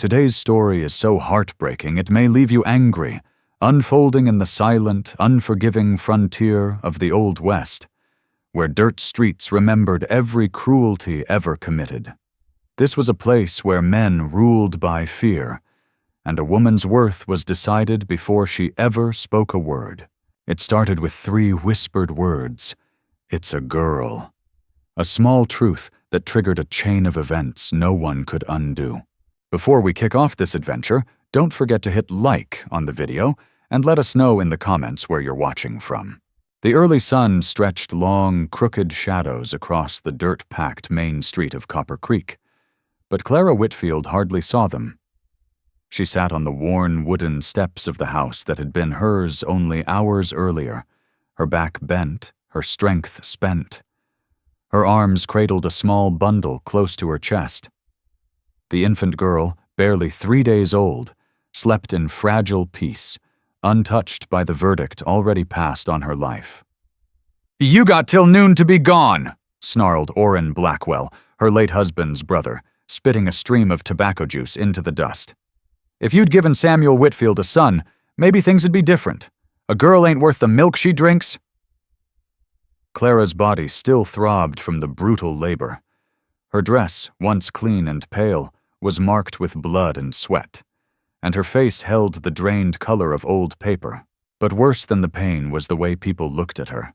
Today's story is so heartbreaking it may leave you angry, unfolding in the silent, unforgiving frontier of the Old West, where dirt streets remembered every cruelty ever committed. This was a place where men ruled by fear, and a woman's worth was decided before she ever spoke a word. It started with 3 whispered words: "It's a girl." A small truth that triggered a chain of events no one could undo. Before we kick off this adventure, don't forget to hit like on the video and let us know in the comments where you're watching from. The early sun stretched long, crooked shadows across the dirt-packed main street of Copper Creek, but Clara Whitfield hardly saw them. She sat on the worn wooden steps of the house that had been hers only hours earlier, her back bent, her strength spent. Her arms cradled a small bundle close to her chest. The infant girl, barely 3 days old, slept in fragile peace, untouched by the verdict already passed on her life. "You got till noon to be gone," snarled Orrin Blackwell, her late husband's brother, spitting a stream of tobacco juice into the dust. "If you'd given Samuel Whitfield a son, maybe things'd be different. A girl ain't worth the milk she drinks." Clara's body still throbbed from the brutal labor. Her dress, once clean and pale, was marked with blood and sweat, and her face held the drained color of old paper. But worse than the pain was the way people looked at her.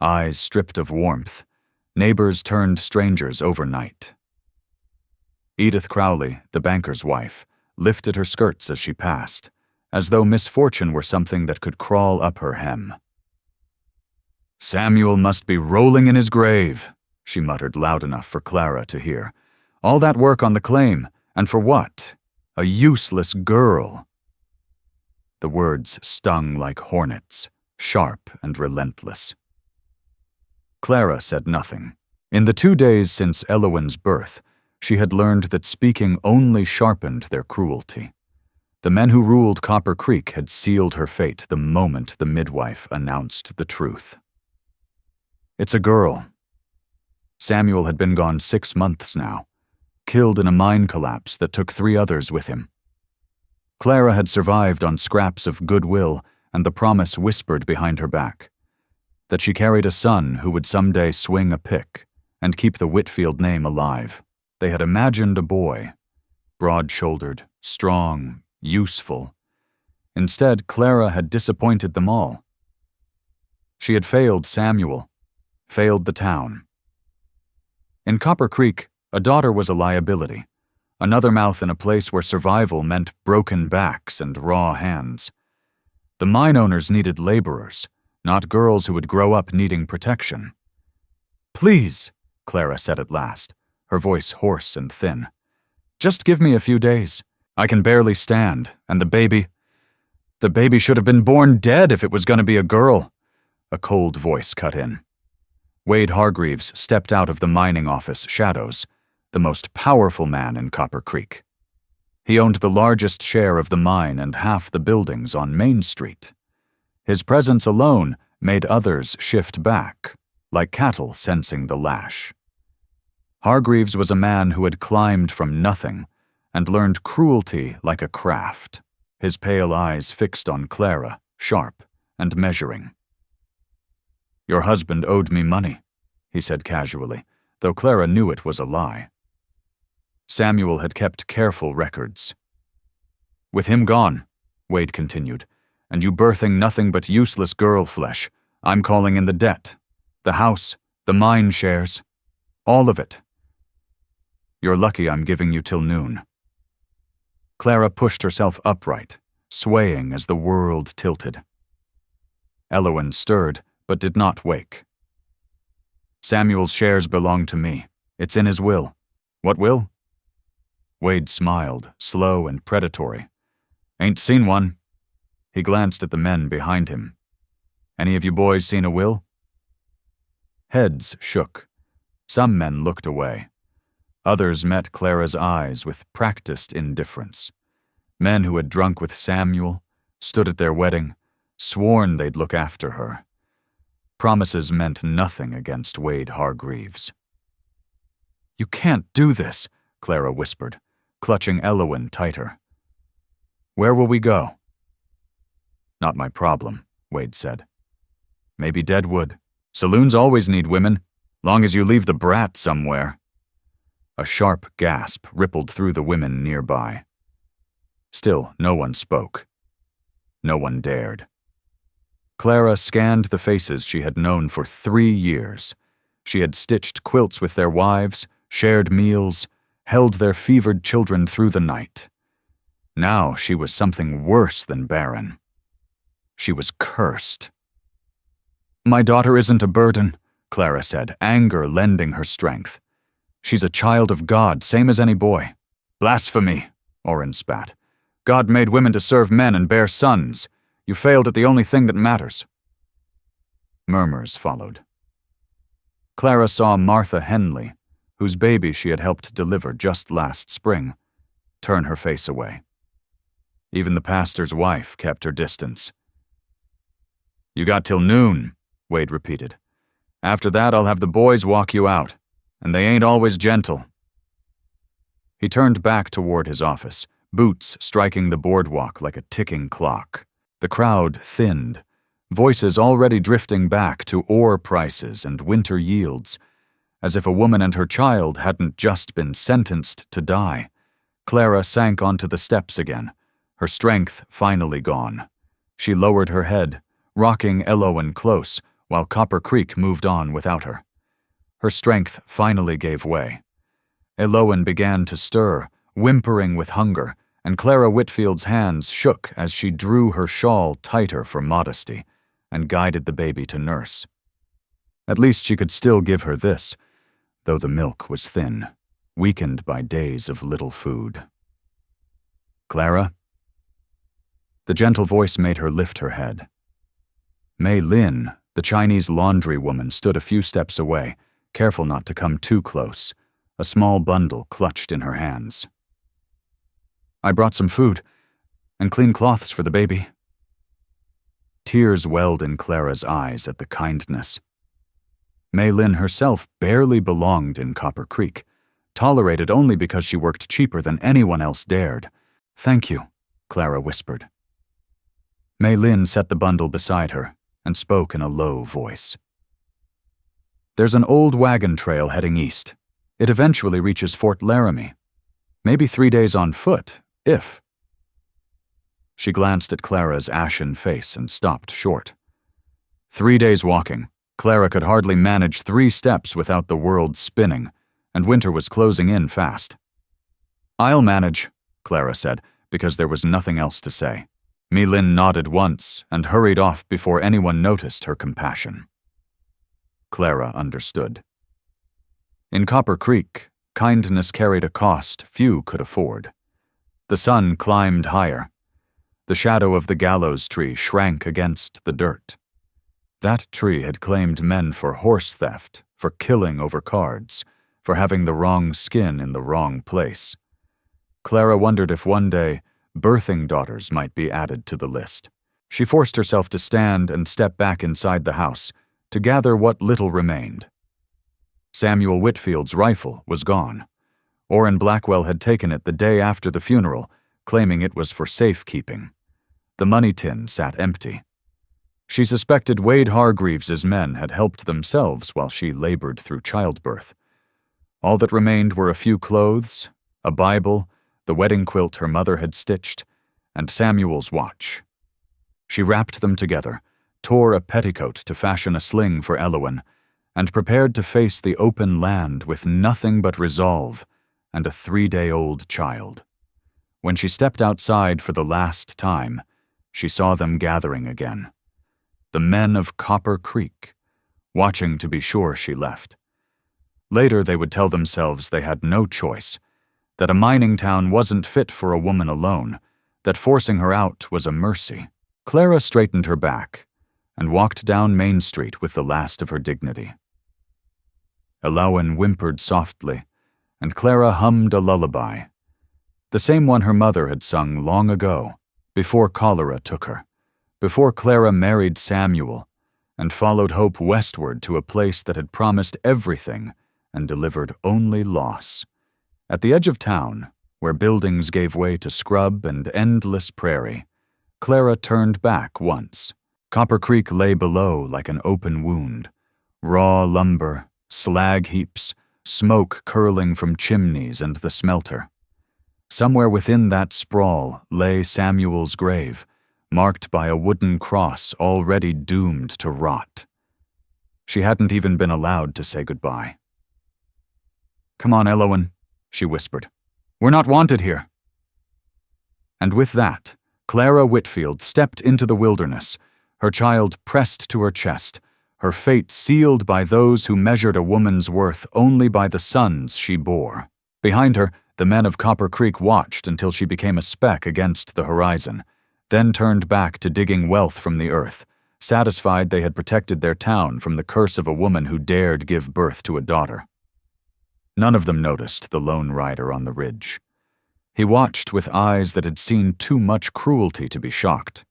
Eyes stripped of warmth. Neighbors turned strangers overnight. Edith Crowley, the banker's wife, lifted her skirts as she passed, as though misfortune were something that could crawl up her hem. "Samuel must be rolling in his grave," she muttered loud enough for Clara to hear. "All that work on the claim, and for what? A useless girl." The words stung like hornets, sharp and relentless. Clara said nothing. In the 2 days since Elowen's birth, she had learned that speaking only sharpened their cruelty. The men who ruled Copper Creek had sealed her fate the moment the midwife announced the truth. "It's a girl." Samuel had been gone 6 months now, killed in a mine collapse that took 3 others with him. Clara had survived on scraps of goodwill and the promise whispered behind her back, that she carried a son who would someday swing a pick and keep the Whitfield name alive. They had imagined a boy, broad-shouldered, strong, useful. Instead, Clara had disappointed them all. She had failed Samuel, failed the town. In Copper Creek, a daughter was a liability, another mouth in a place where survival meant broken backs and raw hands. The mine owners needed laborers, not girls who would grow up needing protection. "Please," Clara said at last, her voice hoarse and thin. "Just give me a few days. I can barely stand, and the baby should have been born dead if it was going to be a girl." A cold voice cut in. Wade Hargreaves stepped out of the mining office shadows, the most powerful man in Copper Creek. He owned the largest share of the mine and half the buildings on Main Street. His presence alone made others shift back, like cattle sensing the lash. Hargreaves was a man who had climbed from nothing and learned cruelty like a craft, his pale eyes fixed on Clara, sharp and measuring. "Your husband owed me money," he said casually, though Clara knew it was a lie. Samuel had kept careful records. "With him gone," Wade continued, "and you birthing nothing but useless girl flesh, I'm calling in the debt. The house, the mine shares, all of it. You're lucky I'm giving you till noon." Clara pushed herself upright, swaying as the world tilted. Elowen stirred, but did not wake. "Samuel's shares belong to me. It's in his will." "What will?" Wade smiled, slow and predatory. "Ain't seen one." He glanced at the men behind him. "Any of you boys seen a will?" Heads shook. Some men looked away. Others met Clara's eyes with practiced indifference. Men who had drunk with Samuel, stood at their wedding, sworn they'd look after her. Promises meant nothing against Wade Hargreaves. "You can't do this," Clara whispered, clutching Elowen tighter. "Where will we go?" "Not my problem," Wade said. "Maybe Deadwood. Saloons always need women, long as you leave the brat somewhere." A sharp gasp rippled through the women nearby. Still, no one spoke. No one dared. Clara scanned the faces she had known for 3 years. She had stitched quilts with their wives, shared meals, held their fevered children through the night. Now she was something worse than barren. She was cursed. "My daughter isn't a burden," Clara said, anger lending her strength. "She's a child of God, same as any boy." "Blasphemy," Oren spat. "God made women to serve men and bear sons. You failed at the only thing that matters." Murmurs followed. Clara saw Martha Henley, whose baby she had helped deliver just last spring, turn her face away. Even the pastor's wife kept her distance. "You got till noon," Wade repeated. "After that, I'll have the boys walk you out, and they ain't always gentle." He turned back toward his office, boots striking the boardwalk like a ticking clock. The crowd thinned, voices already drifting back to ore prices and winter yields, as if a woman and her child hadn't just been sentenced to die. Clara sank onto the steps again, her strength finally gone. She lowered her head, rocking Elowen close, while Copper Creek moved on without her. Her strength finally gave way. Elowen began to stir, whimpering with hunger, and Clara Whitfield's hands shook as she drew her shawl tighter for modesty and guided the baby to nurse. At least she could still give her this, though the milk was thin, weakened by days of little food. "Clara?" The gentle voice made her lift her head. Mei Lin, the Chinese laundry woman, stood a few steps away, careful not to come too close, a small bundle clutched in her hands. "I brought some food, and clean cloths for the baby." Tears welled in Clara's eyes at the kindness. Mei Lin herself barely belonged in Copper Creek, tolerated only because she worked cheaper than anyone else dared. "Thank you," Clara whispered. Mei Lin set the bundle beside her and spoke in a low voice. "There's an old wagon trail heading east. It eventually reaches Fort Laramie. Maybe 3 days on foot, if." She glanced at Clara's ashen face and stopped short. 3 days walking. Clara could hardly manage 3 steps without the world spinning, and winter was closing in fast. "I'll manage," Clara said, because there was nothing else to say. Mei Lin nodded once and hurried off before anyone noticed her compassion. Clara understood. In Copper Creek, kindness carried a cost few could afford. The sun climbed higher. The shadow of the gallows tree shrank against the dirt. That tree had claimed men for horse theft, for killing over cards, for having the wrong skin in the wrong place. Clara wondered if one day birthing daughters might be added to the list. She forced herself to stand and step back inside the house to gather what little remained. Samuel Whitfield's rifle was gone. Orrin Blackwell had taken it the day after the funeral, claiming it was for safekeeping. The money tin sat empty. She suspected Wade Hargreaves's men had helped themselves while she labored through childbirth. All that remained were a few clothes, a Bible, the wedding quilt her mother had stitched, and Samuel's watch. She wrapped them together, tore a petticoat to fashion a sling for Elowen, and prepared to face the open land with nothing but resolve and a 3-day-old child. When she stepped outside for the last time, she saw them gathering again. The men of Copper Creek, watching to be sure she left. Later they would tell themselves they had no choice, that a mining town wasn't fit for a woman alone, that forcing her out was a mercy. Clara straightened her back and walked down Main Street with the last of her dignity. Elowen whimpered softly, and Clara hummed a lullaby, the same one her mother had sung long ago, before cholera took her, before Clara married Samuel and followed Hope westward to a place that had promised everything and delivered only loss. At the edge of town, where buildings gave way to scrub and endless prairie. Clara turned back once. Copper Creek lay below like an open wound. Raw lumber, slag heaps, smoke curling from chimneys and the smelter. Somewhere within that sprawl lay Samuel's grave, marked by a wooden cross already doomed to rot. She hadn't even been allowed to say goodbye. "Come on, Elowen," she whispered. "We're not wanted here." And with that, Clara Whitfield stepped into the wilderness, her child pressed to her chest, her fate sealed by those who measured a woman's worth only by the sons she bore. Behind her, the men of Copper Creek watched until she became a speck against the horizon, then turned back to digging wealth from the earth, satisfied they had protected their town from the curse of a woman who dared give birth to a daughter. None of them noticed the lone rider on the ridge. He watched with eyes that had seen too much cruelty to be shocked,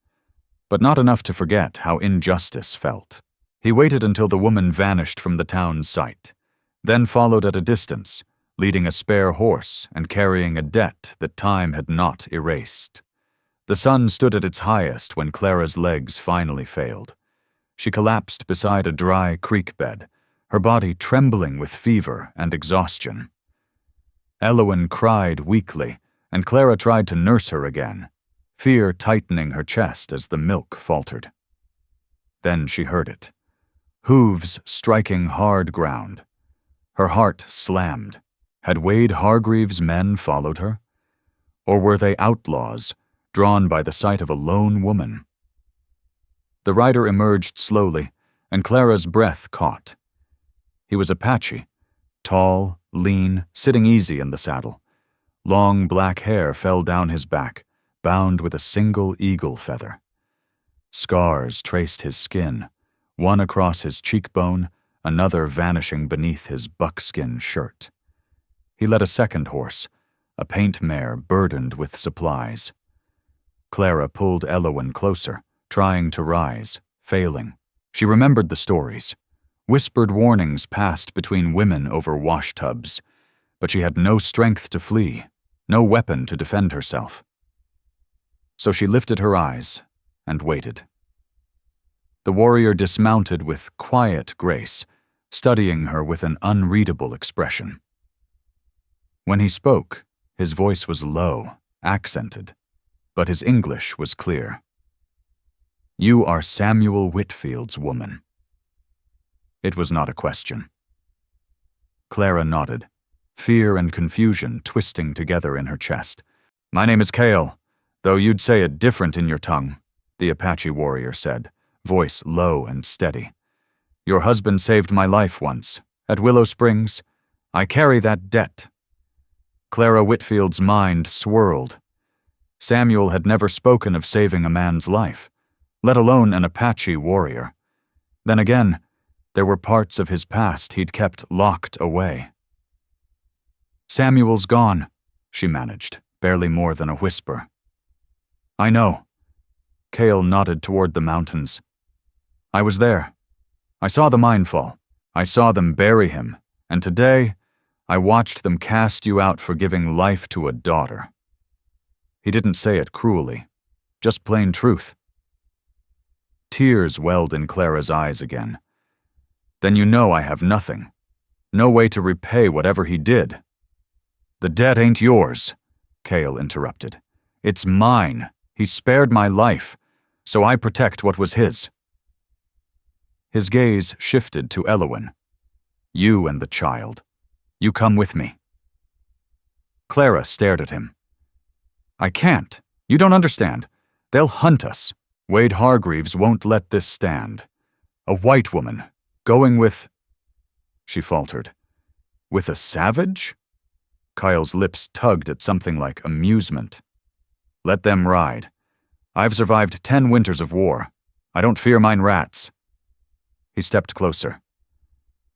but not enough to forget how injustice felt. He waited until the woman vanished from the town's sight, then followed at a distance, leading a spare horse and carrying a debt that time had not erased. The sun stood at its highest when Clara's legs finally failed. She collapsed beside a dry creek bed, her body trembling with fever and exhaustion. Elowen cried weakly, and Clara tried to nurse her again, fear tightening her chest as the milk faltered. Then she heard it, hooves striking hard ground. Her heart slammed. Had Wade Hargreaves' men followed her? Or were they outlaws, drawn by the sight of a lone woman? The rider emerged slowly, and Clara's breath caught. He was Apache, tall, lean, sitting easy in the saddle. Long black hair fell down his back, bound with a single eagle feather. Scars traced his skin, one across his cheekbone, another vanishing beneath his buckskin shirt. He led a second horse, a paint mare burdened with supplies. Clara pulled Elowen closer, trying to rise, failing. She remembered the stories. Whispered warnings passed between women over wash tubs, but she had no strength to flee, no weapon to defend herself. So she lifted her eyes and waited. The warrior dismounted with quiet grace, studying her with an unreadable expression. When he spoke, his voice was low, accented, but his English was clear. "You are Samuel Whitfield's woman." It was not a question. Clara nodded, fear and confusion twisting together in her chest. "My name is Cale, though you'd say it different in your tongue," the Apache warrior said, voice low and steady. "Your husband saved my life once, at Willow Springs. I carry that debt." Clara Whitfield's mind swirled. Samuel had never spoken of saving a man's life, let alone an Apache warrior. Then again, there were parts of his past he'd kept locked away. "Samuel's gone," she managed, barely more than a whisper. "I know." Cale nodded toward the mountains. "I was there. I saw the mine fall. I saw them bury him, and today I watched them cast you out for giving life to a daughter." He didn't say it cruelly, just plain truth. Tears welled in Clara's eyes again. "Then you know I have nothing. No way to repay whatever he did." "The debt ain't yours," Cale interrupted. "It's mine. He spared my life, so I protect what was his." His gaze shifted to Elowen. "You and the child. You come with me." Clara stared at him. "I can't. You don't understand. They'll hunt us. Wade Hargreaves won't let this stand. A white woman, going with—" She faltered. "With a savage?" Kyle's lips tugged at something like amusement. "Let them ride. I've survived 10 winters of war. I don't fear mine rats." He stepped closer.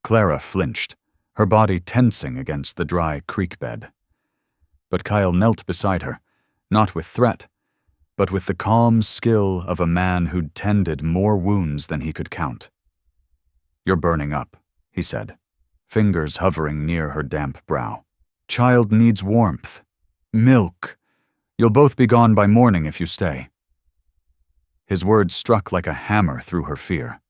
Clara flinched, her body tensing against the dry creek bed. But Kyle knelt beside her, not with threat, but with the calm skill of a man who'd tended more wounds than he could count. "You're burning up," he said, fingers hovering near her damp brow. "Child needs warmth. Milk. You'll both be gone by morning if you stay." His words struck like a hammer through her fear.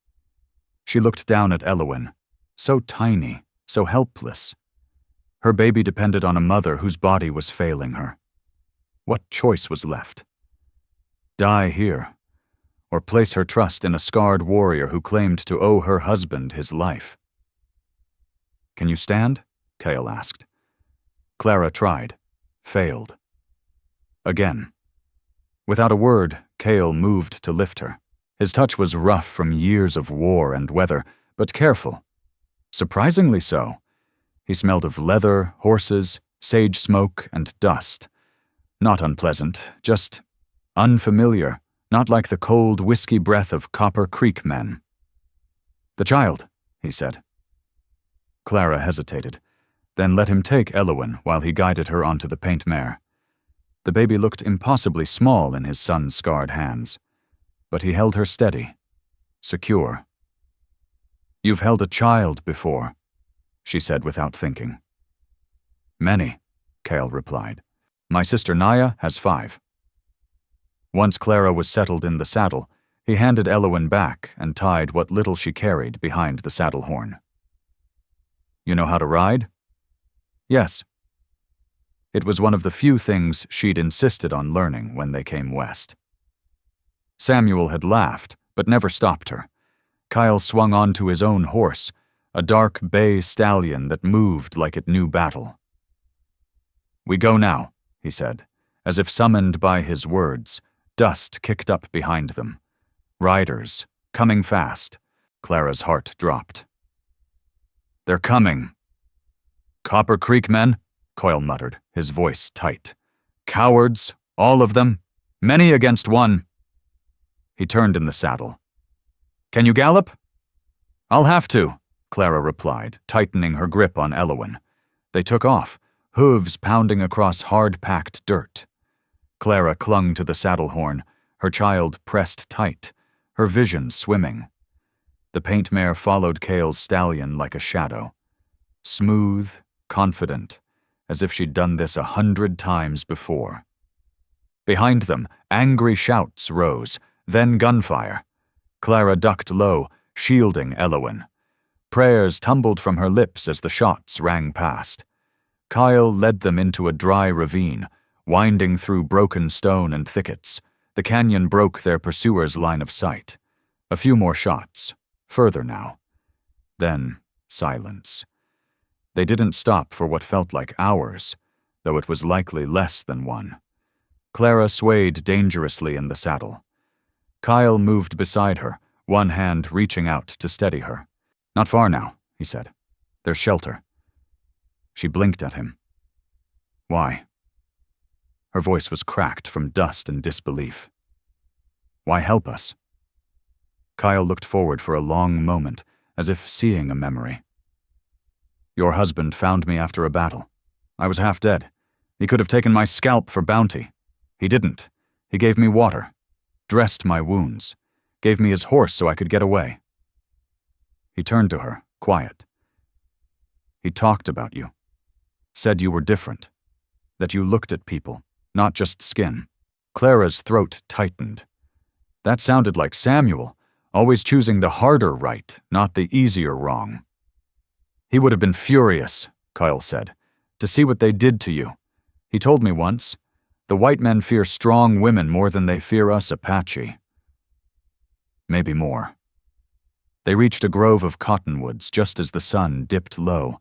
She looked down at Eowyn, so tiny, so helpless. Her baby depended on a mother whose body was failing her. What choice was left? Die here, or place her trust in a scarred warrior who claimed to owe her husband his life? "Can you stand?" Chaol asked. Clara tried, failed. Again. Without a word, Chaol moved to lift her. His touch was rough from years of war and weather, but careful. Surprisingly so. He smelled of leather, horses, sage smoke, and dust. Not unpleasant, just unfamiliar, not like the cold whiskey breath of Copper Creek men. "The child," he said. Clara hesitated, then let him take Eowyn while he guided her onto the paint mare. The baby looked impossibly small in his son's scarred hands, but he held her steady, secure. "You've held a child before," she said without thinking. "Many," Chaol replied. "My sister Naya has 5. Once Clara was settled in the saddle, he handed Eowyn back and tied what little she carried behind the saddle horn. "You know how to ride?" "Yes." It was one of the few things she'd insisted on learning when they came west. Samuel had laughed, but never stopped her. Kyle swung onto his own horse, a dark bay stallion that moved like it knew battle. "We go now," he said, as if summoned by his words. Dust kicked up behind them. Riders, coming fast. Clara's heart dropped. "They're coming." "Copper Creek men?" Coyle muttered, his voice tight. "Cowards, all of them, many against one." He turned in the saddle. "Can you gallop?" "I'll have to," Clara replied, tightening her grip on Eowyn. They took off, hooves pounding across hard-packed dirt. Clara clung to the saddle horn, her child pressed tight, her vision swimming. The paint mare followed Chaol's stallion like a shadow. Smooth, confident, as if she'd done this 100 times before. Behind them, angry shouts rose, then gunfire. Clara ducked low, shielding Eowyn. Prayers tumbled from her lips as the shots rang past. Kyle led them into a dry ravine, winding through broken stone and thickets. The canyon broke their pursuers' line of sight. A few more shots, further now. Then, silence. They didn't stop for what felt like hours, though it was likely less than one. Clara swayed dangerously in the saddle. Kyle moved beside her, one hand reaching out to steady her. "Not far now," he said. "There's shelter." She blinked at him. "Why?" Her voice was cracked from dust and disbelief. "Why help us?" Kyle looked forward for a long moment, as if seeing a memory. "Your husband found me after a battle. I was half dead. He could have taken my scalp for bounty. He didn't. He gave me water, dressed my wounds, gave me his horse so I could get away." He turned to her, quiet. "He talked about you. Said you were different. That you looked at people, not just skin." Clara's throat tightened. That sounded like Samuel, always choosing the harder right, not the easier wrong. "He would have been furious," Kyle said, "to see what they did to you. He told me once, the white men fear strong women more than they fear us Apache." Maybe more. They reached a grove of cottonwoods just as the sun dipped low,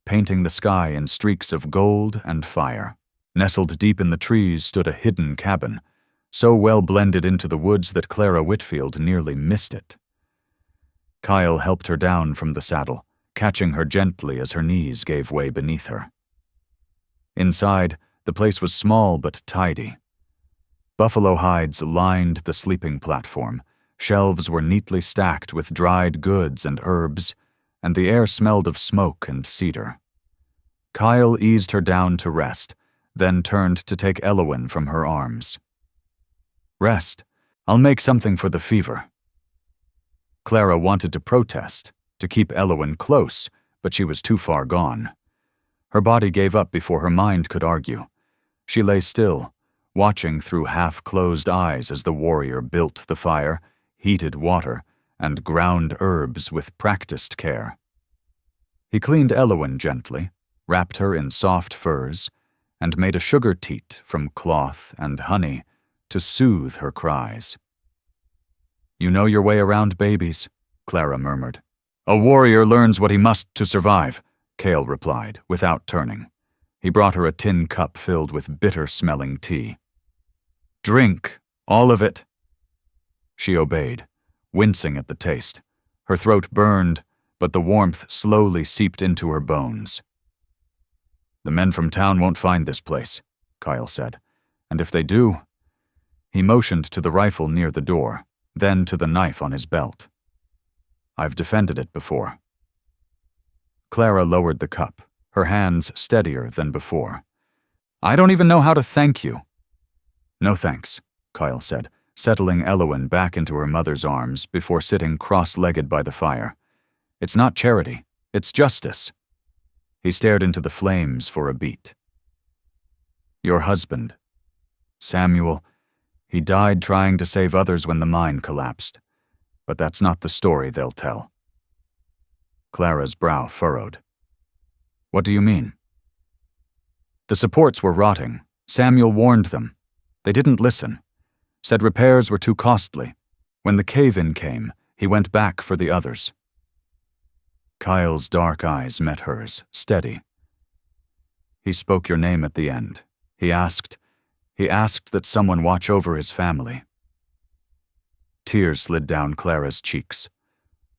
painting the sky in streaks of gold and fire. Nestled deep in the trees stood a hidden cabin, so well blended into the woods that Clara Whitfield nearly missed it. Kyle helped her down from the saddle, catching her gently as her knees gave way beneath her. Inside, the place was small but tidy. Buffalo hides lined the sleeping platform, shelves were neatly stacked with dried goods and herbs, and the air smelled of smoke and cedar. Kyle eased her down to rest, then turned to take Eowyn from her arms. "Rest. I'll make something for the fever." Clara wanted to protest, to keep Eowyn close, but she was too far gone. Her body gave up before her mind could argue. She lay still, watching through half-closed eyes as the warrior built the fire, heated water, and ground herbs with practiced care. He cleaned Elowen gently, wrapped her in soft furs, and made a sugar teat from cloth and honey to soothe her cries. "You know your way around babies," Clara murmured. "A warrior learns what he must to survive," Cale replied, without turning. He brought her a tin cup filled with bitter-smelling tea. "Drink, all of it." She obeyed, wincing at the taste. Her throat burned, but the warmth slowly seeped into her bones. "The men from town won't find this place," Kyle said. "And if they do—" He motioned to the rifle near the door, then to the knife on his belt. "I've defended it before." Clara lowered the cup, her hands steadier than before. "I don't even know how to thank you." "No thanks," Kyle said, settling Elowen back into her mother's arms before sitting cross-legged by the fire. "It's not charity, it's justice." He stared into the flames for a beat. "Your husband, Samuel, he died trying to save others when the mine collapsed. But that's not the story they'll tell." Clara's brow furrowed. "What do you mean?" "The supports were rotting. Samuel warned them. They didn't listen. Said repairs were too costly. When the cave-in came, he went back for the others." Kyle's dark eyes met hers, steady. "He spoke your name at the end. He asked that someone watch over his family." Tears slid down Clara's cheeks.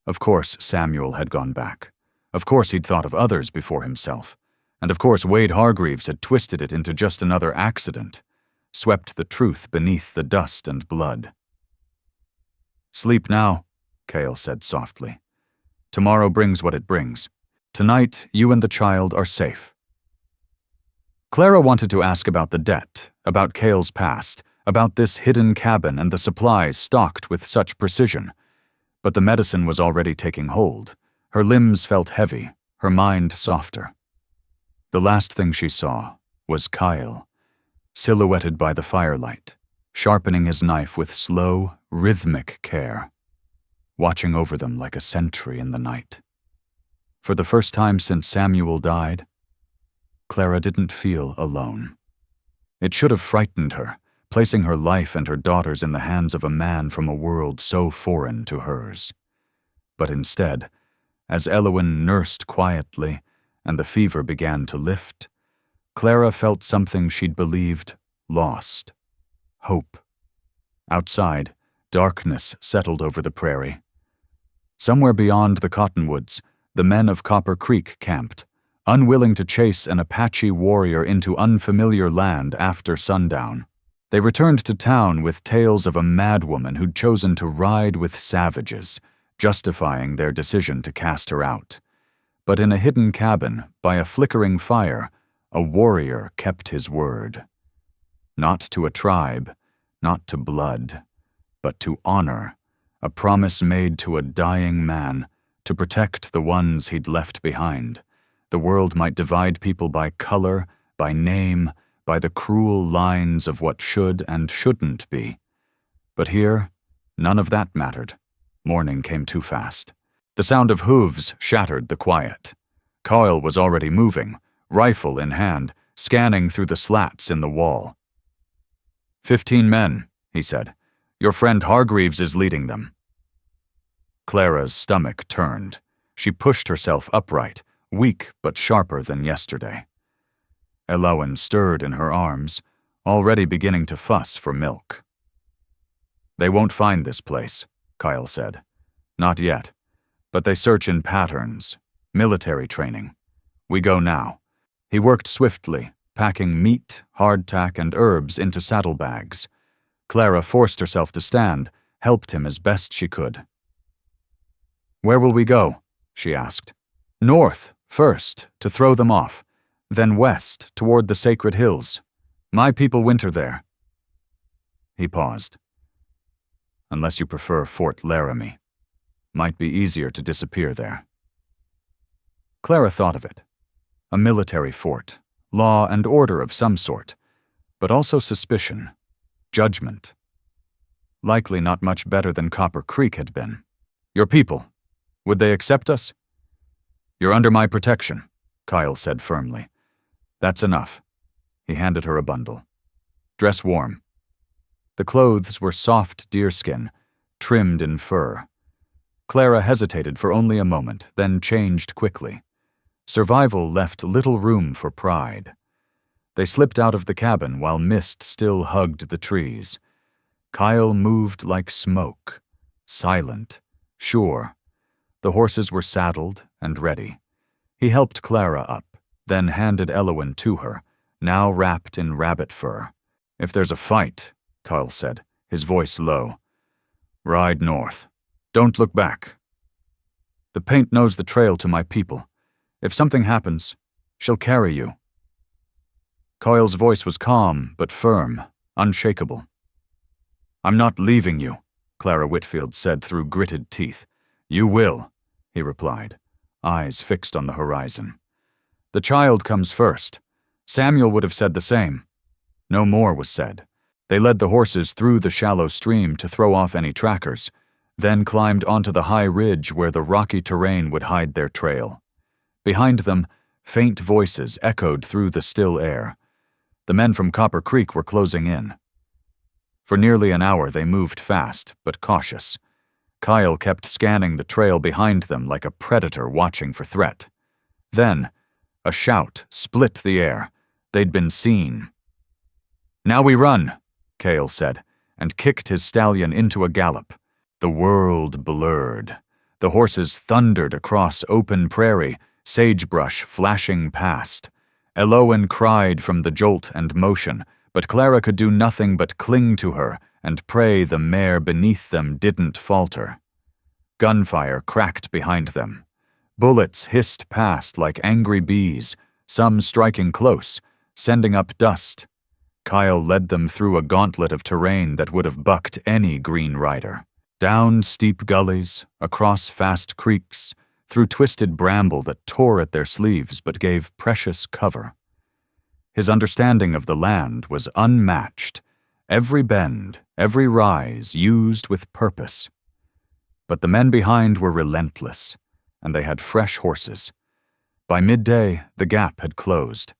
Of course Samuel had gone back. Of course he'd thought of others before himself. And of course Wade Hargreaves had twisted it into just another accident, swept the truth beneath the dust and blood. "Sleep now," Cale said softly. "Tomorrow brings what it brings. Tonight, you and the child are safe." Clara wanted to ask about the debt, about Cale's past, about this hidden cabin and the supplies stocked with such precision. But the medicine was already taking hold. Her limbs felt heavy, her mind softer. The last thing she saw was Kyle, silhouetted by the firelight, sharpening his knife with slow, rhythmic care, watching over them like a sentry in the night. For the first time since Samuel died, Clara didn't feel alone. It should have frightened her, placing her life and her daughters in the hands of a man from a world so foreign to hers. But instead, as Elowen nursed quietly and the fever began to lift, Clara felt something she'd believed lost: hope. Outside, darkness settled over the prairie. Somewhere beyond the cottonwoods, the men of Copper Creek camped, unwilling to chase an Apache warrior into unfamiliar land after sundown. They returned to town with tales of a madwoman who'd chosen to ride with savages, justifying their decision to cast her out. But in a hidden cabin, by a flickering fire, a warrior kept his word. Not to a tribe, not to blood, but to honor, a promise made to a dying man, to protect the ones he'd left behind. The world might divide people by color, by name, by the cruel lines of what should and shouldn't be. But here, none of that mattered. Morning came too fast. The sound of hooves shattered the quiet. Kyle was already moving, rifle in hand, scanning through the slats in the wall. 15 men, he said. Your friend Hargreaves is leading them. Clara's stomach turned. She pushed herself upright, weak but sharper than yesterday. Elowen stirred in her arms, already beginning to fuss for milk. They won't find this place, Kyle said. Not yet, but they search in patterns, military training. We go now. He worked swiftly, packing meat, hardtack, and herbs into saddlebags. Clara forced herself to stand, helped him as best she could. Where will we go? She asked. North, first, to throw them off, then west, toward the sacred hills. My people winter there. He paused. Unless you prefer Fort Laramie. Might be easier to disappear there. Clara thought of it. A military fort, law and order of some sort. but also suspicion, judgment. Likely not much better than Copper Creek had been. Your people, would they accept us? You're under my protection, Kyle said firmly. That's enough. He handed her a bundle. Dress warm. The clothes were soft deerskin, trimmed in fur. Clara hesitated for only a moment, then changed quickly. Survival left little room for pride. They slipped out of the cabin while mist still hugged the trees. Kyle moved like smoke, silent, sure. The horses were saddled and ready. He helped Clara up, then handed Elowen to her, now wrapped in rabbit fur. If there's a fight, Kyle said, his voice low, ride north. Don't look back. The paint knows the trail to my people. If something happens, she'll carry you. Kyle's voice was calm but firm, unshakable. I'm not leaving you, Clara Whitfield said through gritted teeth. You will, he replied, eyes fixed on the horizon. The child comes first. Samuel would have said the same. No more was said. They led the horses through the shallow stream to throw off any trackers, then climbed onto the high ridge where the rocky terrain would hide their trail. Behind them, faint voices echoed through the still air. The men from Copper Creek were closing in. For nearly an hour they moved fast, but cautious. Kyle kept scanning the trail behind them like a predator watching for threat. Then, a shout split the air. They'd been seen. Now we run, Cale said, and kicked his stallion into a gallop. The world blurred. The horses thundered across open prairie, sagebrush flashing past. Elowen cried from the jolt and motion, but Clara could do nothing but cling to her and pray the mare beneath them didn't falter. Gunfire cracked behind them. Bullets hissed past like angry bees, some striking close, sending up dust. Kyle led them through a gauntlet of terrain that would have bucked any green rider. Down steep gullies, across fast creeks, through twisted bramble that tore at their sleeves but gave precious cover. His understanding of the land was unmatched, every bend, every rise used with purpose. But the men behind were relentless, and they had fresh horses. By midday, the gap had closed.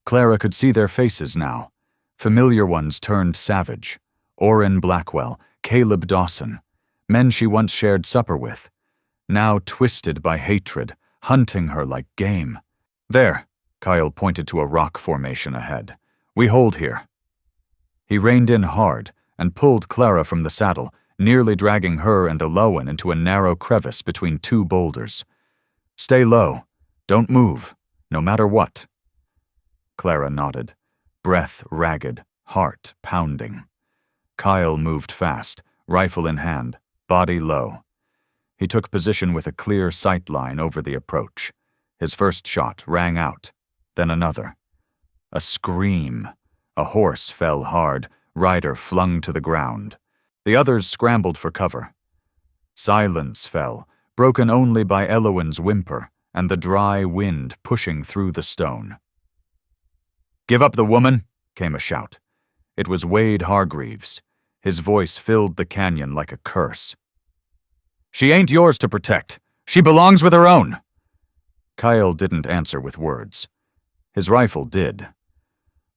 Clara could see their faces now, familiar ones turned savage. Orrin Blackwell, Caleb Dawson, men she once shared supper with, now twisted by hatred, hunting her like game. There, Kyle pointed to a rock formation ahead. We hold here. He reined in hard and pulled Clara from the saddle, nearly dragging her and Elowen into a narrow crevice between two boulders. Stay low. Don't move, no matter what. Clara nodded, breath ragged, heart pounding. Kyle moved fast, rifle in hand, body low. He took position with a clear sight line over the approach. His first shot rang out, then another. A scream. A horse fell hard, rider flung to the ground. The others scrambled for cover. Silence fell, broken only by Elowen's whimper and the dry wind pushing through the stone. Give up the woman, came a shout. It was Wade Hargreaves. His voice filled the canyon like a curse. She ain't yours to protect. She belongs with her own. Kyle didn't answer with words. His rifle did.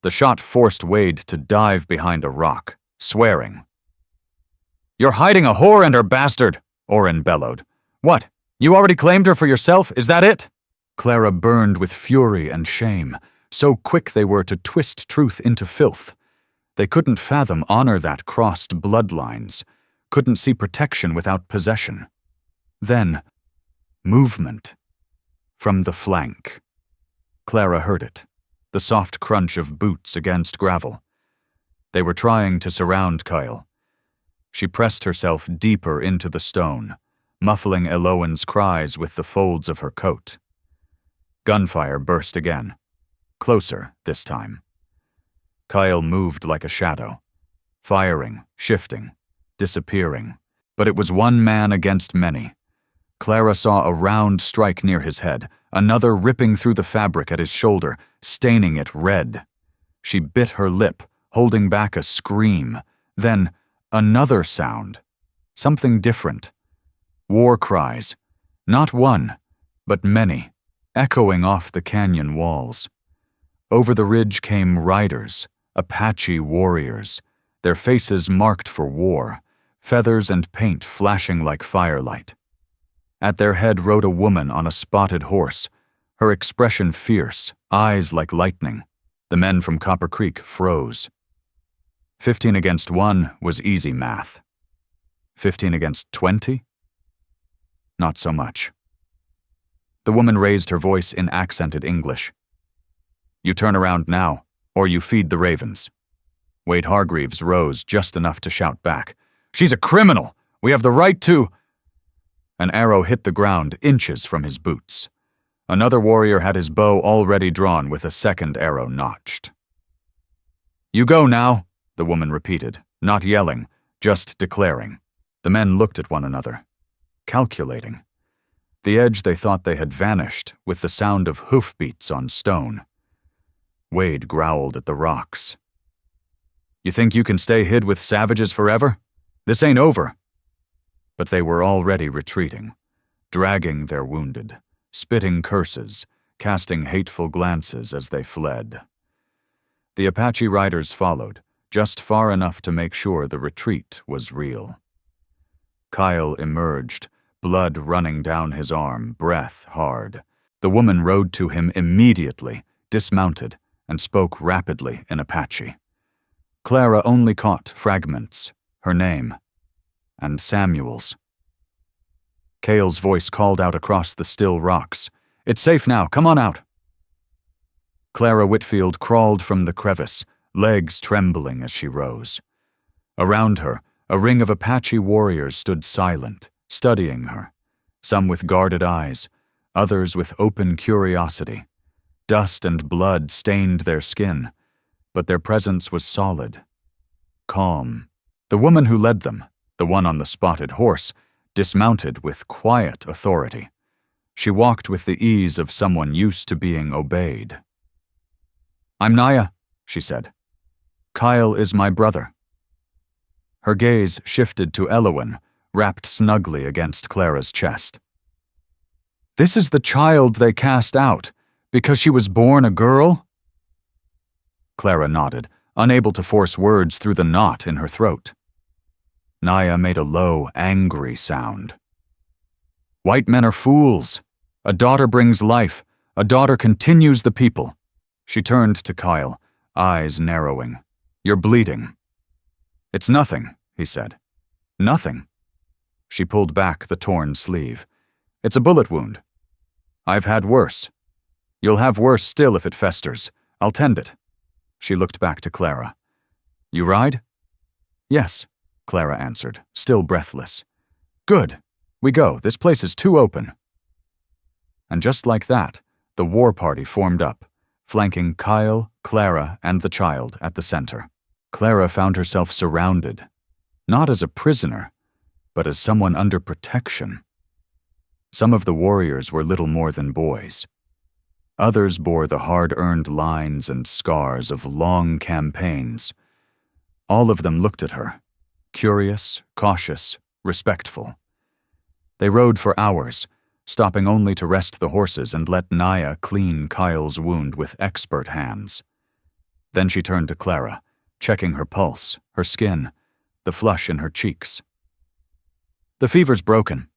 The shot forced Wade to dive behind a rock, swearing. You're hiding a whore and her bastard, Orrin bellowed. What? You already claimed her for yourself, is that it? Clara burned with fury and shame. So quick they were to twist truth into filth. They couldn't fathom honor that crossed bloodlines, couldn't see protection without possession. Then, movement. From the flank. Clara heard it, the soft crunch of boots against gravel. They were trying to surround Kyle. She pressed herself deeper into the stone, muffling Elowen's cries with the folds of her coat. Gunfire burst again. Closer this time. Kyle moved like a shadow, firing, shifting, disappearing. But it was one man against many. Clara saw a round strike near his head, another ripping through the fabric at his shoulder, staining it red. She bit her lip, holding back a scream. Then, another sound. Something different. War cries. Not one, but many, echoing off the canyon walls. Over the ridge came riders, Apache warriors, their faces marked for war, feathers and paint flashing like firelight. At their head rode a woman on a spotted horse, her expression fierce, eyes like lightning. The men from Copper Creek froze. 15 against 1 was easy math. 15 against 20? Not so much. The woman raised her voice in accented English. You turn around now, or you feed the ravens. Wade Hargreaves rose just enough to shout back. She's a criminal! We have the right to… An arrow hit the ground inches from his boots. Another warrior had his bow already drawn with a second arrow notched. You go now, the woman repeated, not yelling, just declaring. The men looked at one another, calculating. The edge they thought they had vanished with the sound of hoofbeats on stone. Wade growled at the rocks. You think you can stay hid with savages forever? This ain't over. But they were already retreating, dragging their wounded, spitting curses, casting hateful glances as they fled. The Apache riders followed, just far enough to make sure the retreat was real. Kyle emerged, blood running down his arm, breath hard. The woman rode to him immediately, dismounted, and spoke rapidly in Apache. Clara only caught fragments, her name, and Samuel's. Cale's voice called out across the still rocks. It's safe now, come on out. Clara Whitfield crawled from the crevice, legs trembling as she rose. Around her, a ring of Apache warriors stood silent, studying her, some with guarded eyes, others with open curiosity. Dust and blood stained their skin, but their presence was solid, calm. The woman who led them, the one on the spotted horse, dismounted with quiet authority. She walked with the ease of someone used to being obeyed. I'm Naya, she said. Kyle is my brother. Her gaze shifted to Elowen, wrapped snugly against Clara's chest. This is the child they cast out, because she was born a girl? Clara nodded, unable to force words through the knot in her throat. Naya made a low, angry sound. White men are fools. A daughter brings life. A daughter continues the people. She turned to Kyle, eyes narrowing. You're bleeding. It's nothing, he said. Nothing. She pulled back the torn sleeve. It's a bullet wound. I've had worse. You'll have worse still if it festers. I'll tend it. She looked back to Clara. You ride? Yes, Clara answered, still breathless. Good. We go. This place is too open. And just like that, the war party formed up, flanking Kyle, Clara, and the child at the center. Clara found herself surrounded, not as a prisoner, but as someone under protection. Some of the warriors were little more than boys. Others bore the hard-earned lines and scars of long campaigns. All of them looked at her, curious, cautious, respectful. They rode for hours, stopping only to rest the horses and let Naya clean Kyle's wound with expert hands. Then she turned to Clara, checking her pulse, her skin, the flush in her cheeks. The fever's broken.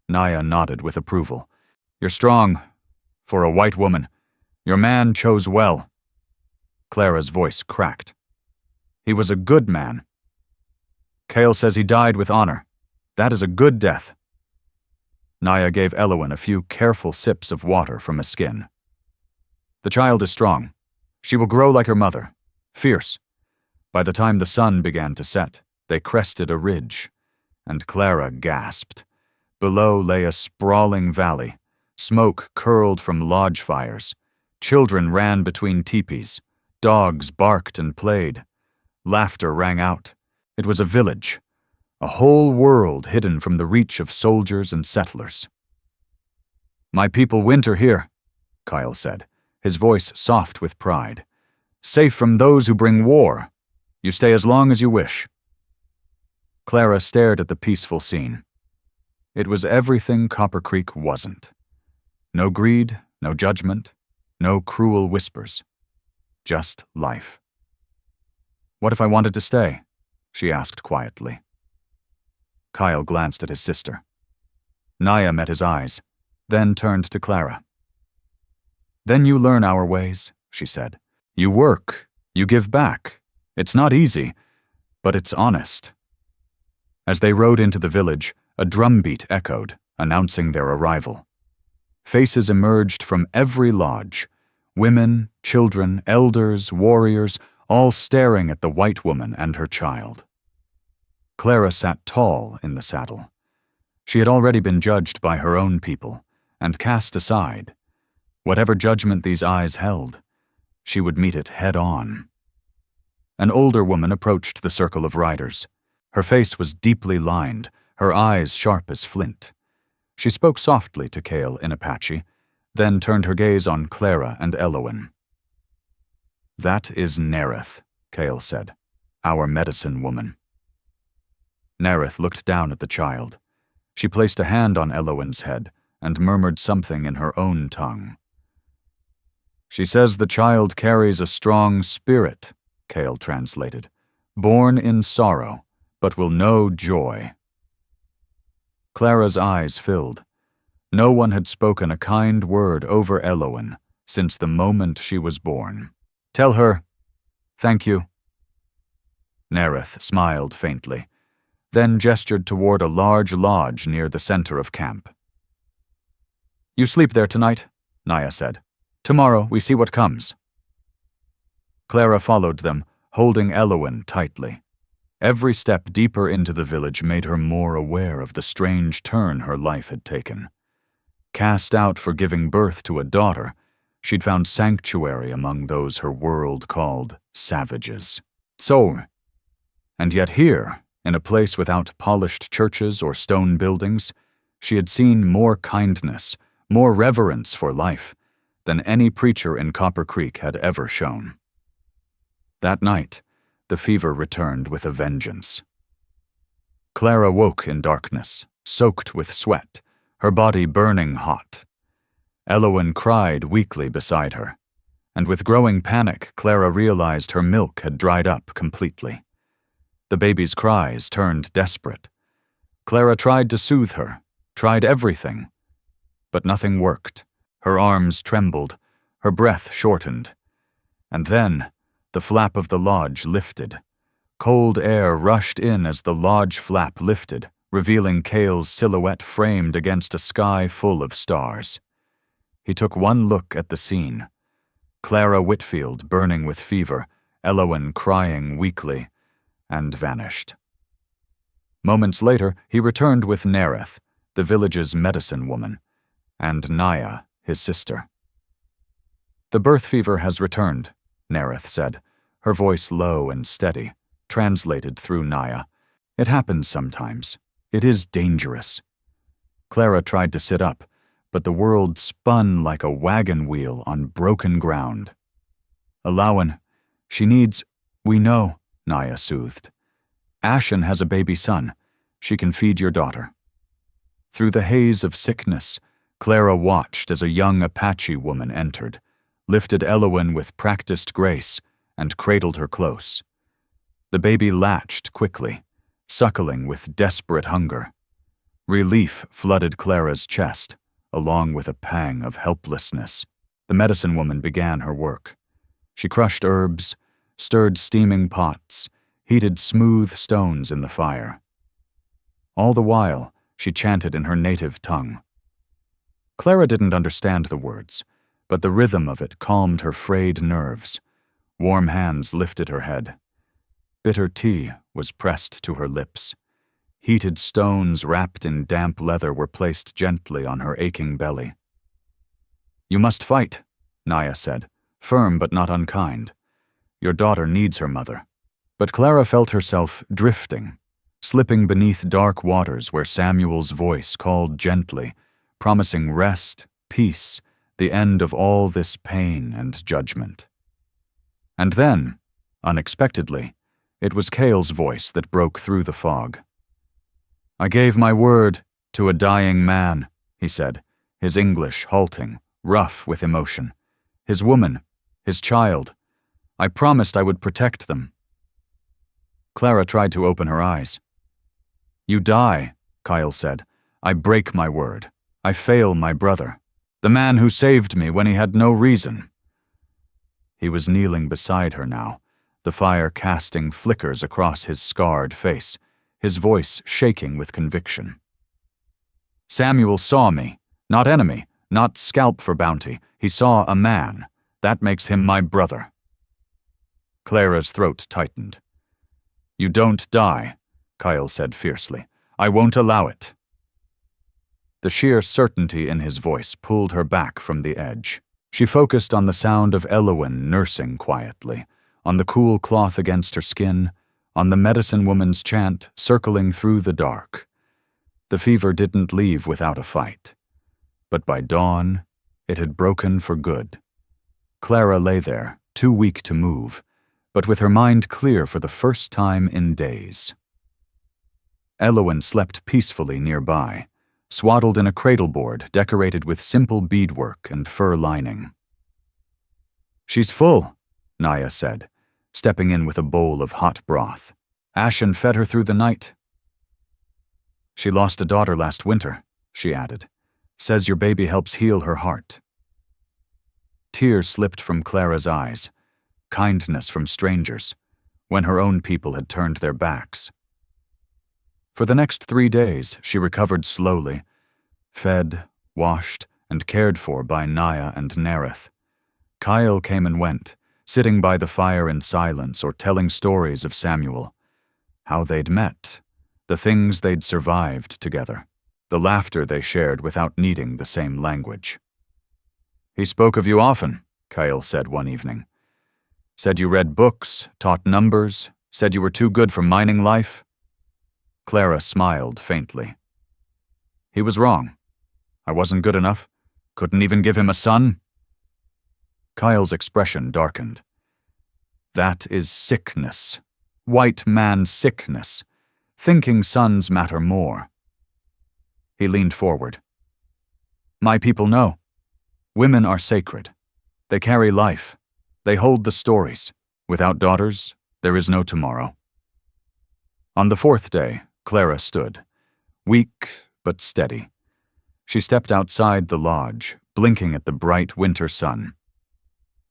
Naya nodded with approval. You're strong. For a white woman. Your man chose well. Clara's voice cracked. He was a good man. Cale says he died with honor. That is a good death. Naya gave Elowen a few careful sips of water from a skin. The child is strong. She will grow like her mother, fierce. By the time the sun began to set, they crested a ridge, and Clara gasped. Below lay a sprawling valley. Smoke curled from lodge fires. Children ran between teepees. Dogs barked and played. Laughter rang out. It was a village. A whole world hidden from the reach of soldiers and settlers. My people winter here, Kyle said, his voice soft with pride. Safe from those who bring war. You stay as long as you wish." Clara stared at the peaceful scene. It was everything Copper Creek wasn't. No greed, no judgment, no cruel whispers. Just life. "What if I wanted to stay?" she asked quietly. Kyle glanced at his sister. Naya met his eyes, then turned to Clara. "Then you learn our ways," she said. "You work, you give back. It's not easy, but it's honest." As they rode into the village, a drumbeat echoed, announcing their arrival. Faces emerged from every lodge, women, children, elders, warriors, all staring at the white woman and her child. Clara sat tall in the saddle. She had already been judged by her own people, and cast aside. Whatever judgment these eyes held, she would meet it head-on. An older woman approached the circle of riders. Her face was deeply lined, her eyes sharp as flint. She spoke softly to Cale in Apache, then turned her gaze on Clara and Elowen. "That is Nereth," Cale said, "our medicine woman." Nereth looked down at the child. She placed a hand on Elowen's head and murmured something in her own tongue. "She says the child carries a strong spirit," Cale translated, "born in sorrow, but will know joy." Clara's eyes filled. No one had spoken a kind word over Elowen since the moment she was born. "Tell her, thank you." Nereth smiled faintly, then gestured toward a large lodge near the center of camp. "You sleep there tonight," Naya said. "Tomorrow we see what comes." Clara followed them, holding Elowen tightly. Every step deeper into the village made her more aware of the strange turn her life had taken. Cast out for giving birth to a daughter, she'd found sanctuary among those her world called savages. And yet here, in a place without polished churches or stone buildings, she had seen more kindness, more reverence for life, than any preacher in Copper Creek had ever shown. That night, the fever returned with a vengeance. Clara woke in darkness, soaked with sweat, her body burning hot. Elowen cried weakly beside her, and with growing panic, Clara realized her milk had dried up completely. The baby's cries turned desperate. Clara tried to soothe her, tried everything, but nothing worked. Her arms trembled, her breath shortened. And then, the flap of the lodge lifted. Cold air rushed in as the lodge flap lifted, revealing Cale's silhouette framed against a sky full of stars. He took one look at the scene. Clara Whitfield burning with fever, Elowen crying weakly, and vanished. Moments later, he returned with Nereth, the village's medicine woman, and Naya, his sister. "The birth fever has returned," Nereth said, her voice low and steady, translated through Naya. "It happens sometimes. It is dangerous." Clara tried to sit up, but the world spun like a wagon wheel on broken ground. "Elowen, she needs—" "We know," Naya soothed. "Ashen has a baby son. She can feed your daughter." Through the haze of sickness, Clara watched as a young Apache woman entered, lifted Elowen with practiced grace, and cradled her close. The baby latched quickly, suckling with desperate hunger. Relief flooded Clara's chest, along with a pang of helplessness. The medicine woman began her work. She crushed herbs, stirred steaming pots, heated smooth stones in the fire. All the while, she chanted in her native tongue. Clara didn't understand the words, but the rhythm of it calmed her frayed nerves. Warm hands lifted her head. Bitter tea was pressed to her lips. Heated stones wrapped in damp leather were placed gently on her aching belly. "You must fight," Naya said, firm but not unkind. "Your daughter needs her mother." But Clara felt herself drifting, slipping beneath dark waters where Samuel's voice called gently, promising rest, peace, the end of all this pain and judgment. And then, unexpectedly, it was Cale's voice that broke through the fog. "I gave my word to a dying man," he said, his English halting, rough with emotion. "His woman, his child. I promised I would protect them." Clara tried to open her eyes. "You die," Kyle said. "I break my word. I fail my brother, the man who saved me when he had no reason." He was kneeling beside her now, the fire casting flickers across his scarred face, his voice shaking with conviction. "Samuel saw me, not enemy, not scalp for bounty. He saw a man. That makes him my brother." Clara's throat tightened. "You don't die," Kyle said fiercely. "I won't allow it." The sheer certainty in his voice pulled her back from the edge. She focused on the sound of Elowen nursing quietly, on the cool cloth against her skin, on the medicine woman's chant circling through the dark. The fever didn't leave without a fight. But by dawn, it had broken for good. Clara lay there, too weak to move, but with her mind clear for the first time in days. Elowen slept peacefully nearby, swaddled in a cradleboard decorated with simple beadwork and fur lining. "She's full," Naya said, stepping in with a bowl of hot broth. "Ashen fed her through the night." "She lost a daughter last winter," she added. "Says your baby helps heal her heart." Tears slipped from Clara's eyes, kindness from strangers, when her own people had turned their backs. For the next 3 days, she recovered slowly, fed, washed, and cared for by Naya and Nereth. Kyle came and went, sitting by the fire in silence or telling stories of Samuel, how they'd met, the things they'd survived together, the laughter they shared without needing the same language. "He spoke of you often," Kyle said one evening. "Said you read books, taught numbers, said you were too good for mining life." Clara smiled faintly. "He was wrong. I wasn't good enough. Couldn't even give him a son." Kyle's expression darkened. "That is sickness. White man sickness. Thinking sons matter more." He leaned forward. "My people know. Women are sacred. They carry life. They hold the stories. Without daughters, there is no tomorrow." On the 4th day, Clara stood, weak but steady. She stepped outside the lodge, blinking at the bright winter sun.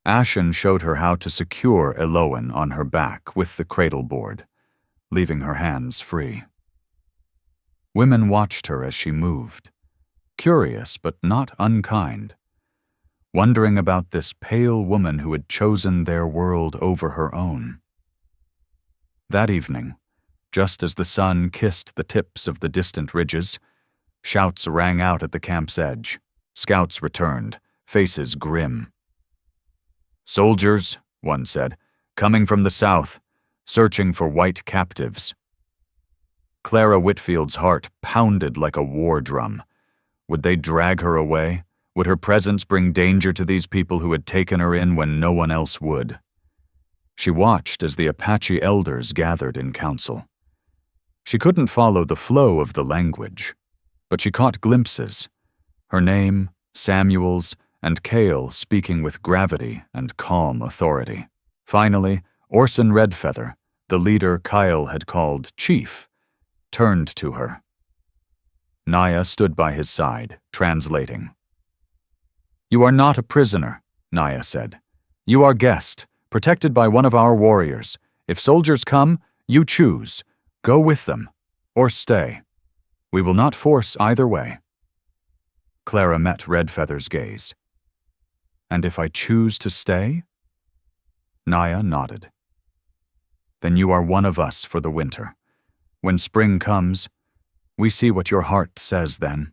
Ashen showed her how to secure Elowen on her back with the cradle board, leaving her hands free. Women watched her as she moved, curious but not unkind, wondering about this pale woman who had chosen their world over her own. That evening, just as the sun kissed the tips of the distant ridges, shouts rang out at the camp's edge. Scouts returned, faces grim. "Soldiers," one said, "coming from the south, searching for white captives." Clara Whitfield's heart pounded like a war drum. Would they drag her away? Would her presence bring danger to these people who had taken her in when no one else would? She watched as the Apache elders gathered in council. She couldn't follow the flow of the language, but she caught glimpses. Her name, Samuel's, and Cale speaking with gravity and calm authority. Finally, Orson Redfeather, the leader Kyle had called Chief, turned to her. Naya stood by his side, translating. "You are not a prisoner," Naya said. "You are guest, protected by one of our warriors. If soldiers come, you choose. Go with them, or stay. We will not force either way." Clara met Redfeather's gaze. "And if I choose to stay?" Naya nodded. "Then you are one of us for the winter. When spring comes, we see what your heart says then."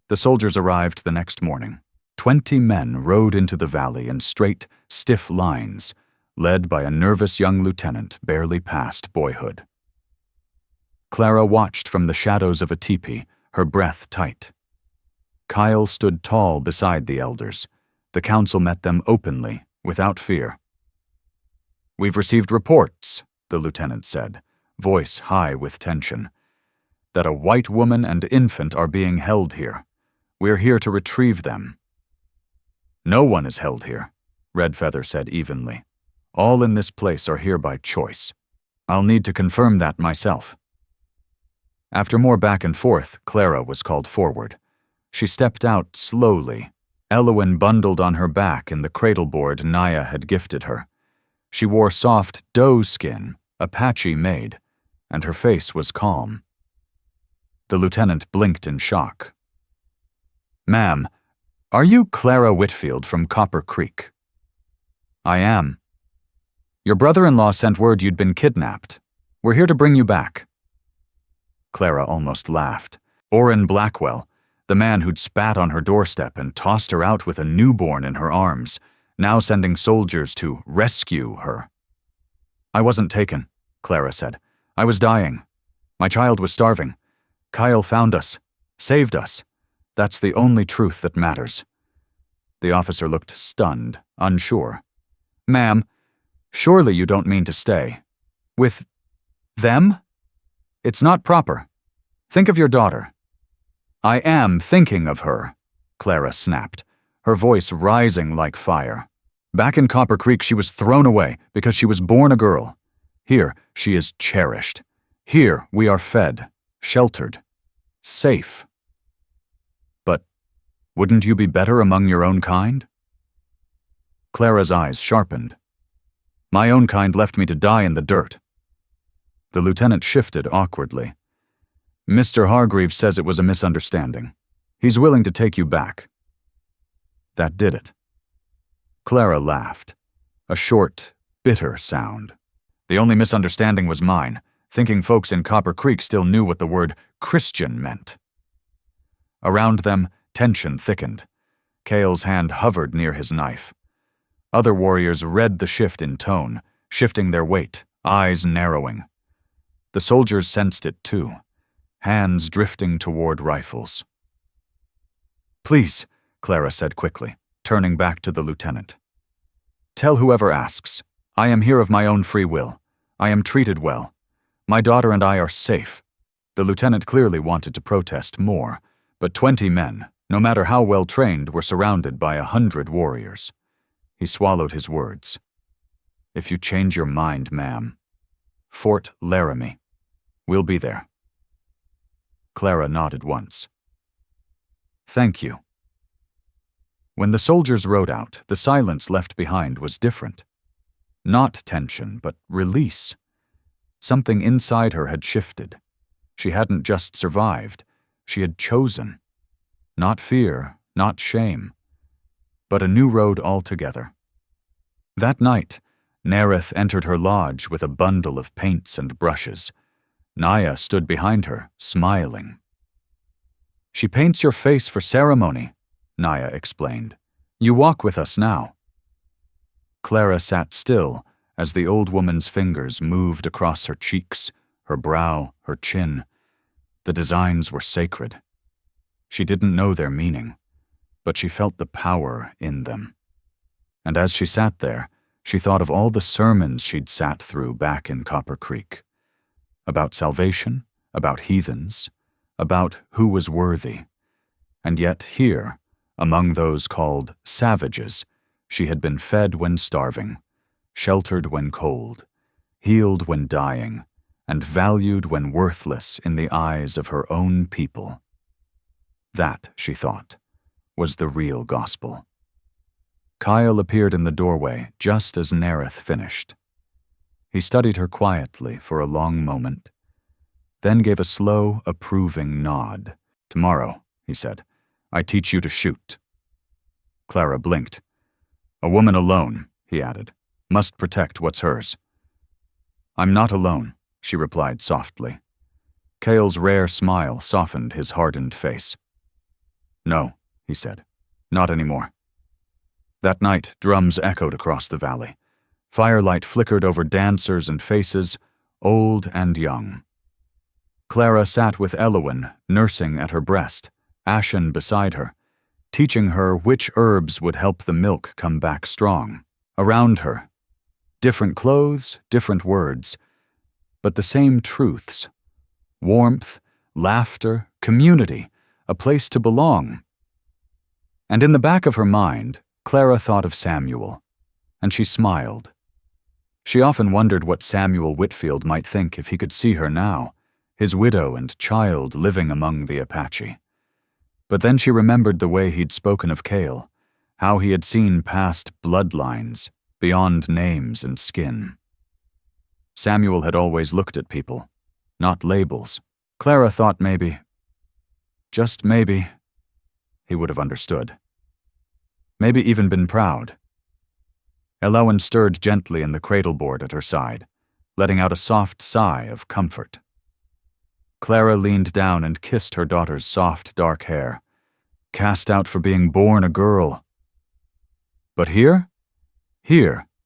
The soldiers arrived the next morning. 20 men rode into the valley in straight, stiff lines, led by a nervous young lieutenant barely past boyhood. Clara watched from the shadows of a teepee, her breath tight. Kyle stood tall beside the elders. The council met them openly, without fear. "We've received reports," the lieutenant said, voice high with tension, "that a white woman and infant are being held here. We're here to retrieve them." "No one is held here," Redfeather said evenly. "All in this place are here by choice. I'll need to confirm that myself." After more back and forth, Clara was called forward. She stepped out slowly, Elowen bundled on her back in the cradleboard Naya had gifted her. She wore soft doe skin, Apache made, and her face was calm. The lieutenant blinked in shock. "Ma'am, are you Clara Whitfield from Copper Creek?" "I am." "Your brother-in-law sent word you'd been kidnapped. We're here to bring you back." Clara almost laughed. Orrin Blackwell, the man who'd spat on her doorstep and tossed her out with a newborn in her arms, now sending soldiers to rescue her. "I wasn't taken," Clara said. "I was dying. My child was starving. Kyle found us, saved us. That's the only truth that matters." The officer looked stunned, unsure. "Ma'am, surely you don't mean to stay. With them? It's not proper. Think of your daughter." "I am thinking of her," Clara snapped, her voice rising like fire. "Back in Copper Creek, she was thrown away because she was born a girl. Here, she is cherished. Here, we are fed, sheltered, safe. But wouldn't you be better among your own kind?" Clara's eyes sharpened. "My own kind left me to die in the dirt." The lieutenant shifted awkwardly. "Mr. Hargreaves says it was a misunderstanding. He's willing to take you back." That did it. Clara laughed, a short, bitter sound. "The only misunderstanding was mine, thinking folks in Copper Creek still knew what the word Christian meant." Around them, tension thickened. Cale's hand hovered near his knife. Other warriors read the shift in tone, shifting their weight, eyes narrowing. The soldiers sensed it too, hands drifting toward rifles. "Please," Clara said quickly, turning back to the lieutenant. "Tell whoever asks, I am here of my own free will. I am treated well. My daughter and I are safe." The lieutenant clearly wanted to protest more, but 20 men, no matter how well trained, were surrounded by 100 warriors. He swallowed his words. "If you change your mind, ma'am. Fort Laramie. We'll be there." Clara nodded once. "Thank you." When the soldiers rode out, the silence left behind was different. Not tension, but release. Something inside her had shifted. She hadn't just survived, she had chosen. Not fear, not shame, but a new road altogether. That night, Nerith entered her lodge with a bundle of paints and brushes. Naya stood behind her, smiling. "She paints your face for ceremony," Naya explained. "You walk with us now." Clara sat still as the old woman's fingers moved across her cheeks, her brow, her chin. The designs were sacred. She didn't know their meaning, but she felt the power in them. And as she sat there, she thought of all the sermons she'd sat through back in Copper Creek. About salvation, about heathens, about who was worthy. And yet here, among those called savages, she had been fed when starving, sheltered when cold, healed when dying, and valued when worthless in the eyes of her own people. That, she thought, was the real gospel. Kyle appeared in the doorway just as Nerith finished. He studied her quietly for a long moment, then gave a slow, approving nod. "Tomorrow," he said, "I teach you to shoot." Clara blinked. "A woman alone," he added, "must protect what's hers." "I'm not alone," she replied softly. Cale's rare smile softened his hardened face. "No," he said, "not anymore." That night, drums echoed across the valley. Firelight flickered over dancers and faces, old and young. Clara sat with Elowen, nursing at her breast, Ashen beside her, teaching her which herbs would help the milk come back strong. Around her, Different clothes, different words, but the same truths. Warmth, laughter, community, a place to belong. And in the back of her mind, Clara thought of Samuel, and she smiled. She often wondered what Samuel Whitfield might think if he could see her now, his widow and child living among the Apache. But then she remembered the way he'd spoken of Cale, how he had seen past bloodlines, beyond names and skin. Samuel had always looked at people, not labels. Clara thought maybe, just maybe, he would have understood. Maybe even been proud. Elowen stirred gently in the cradleboard at her side, letting out a soft sigh of comfort. Clara leaned down and kissed her daughter's soft, dark hair, cast out for being born a girl. But here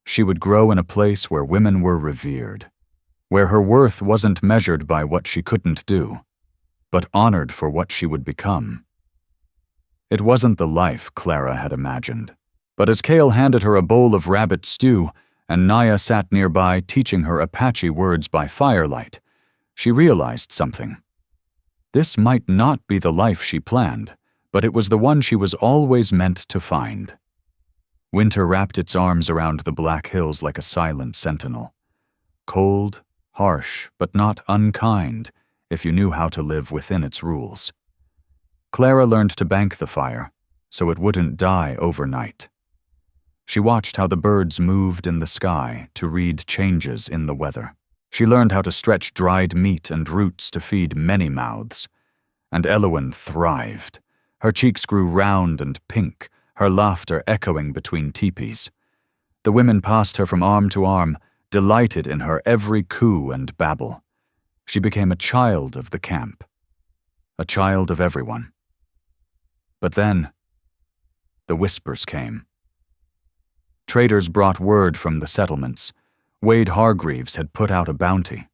she would grow in a place where women were revered, where her worth wasn't measured by what she couldn't do, but honored for what she would become. It wasn't the life Clara had imagined, but as Cale handed her a bowl of rabbit stew and Naya sat nearby teaching her Apache words by firelight, she realized something. This might not be the life she planned, but it was the one she was always meant to find. Winter wrapped its arms around the Black Hills like a silent sentinel. Cold, harsh, but not unkind, if you knew how to live within its rules. Clara learned to bank the fire, so it wouldn't die overnight. She watched how the birds moved in the sky to read changes in the weather. She learned how to stretch dried meat and roots to feed many mouths. And Elowen thrived. Her cheeks grew round and pink, her laughter echoing between teepees. The women passed her from arm to arm, delighted in her every coo and babble. She became a child of the camp, a child of everyone. But then, the whispers came. Traders brought word from the settlements. Wade Hargreaves had put out a bounty.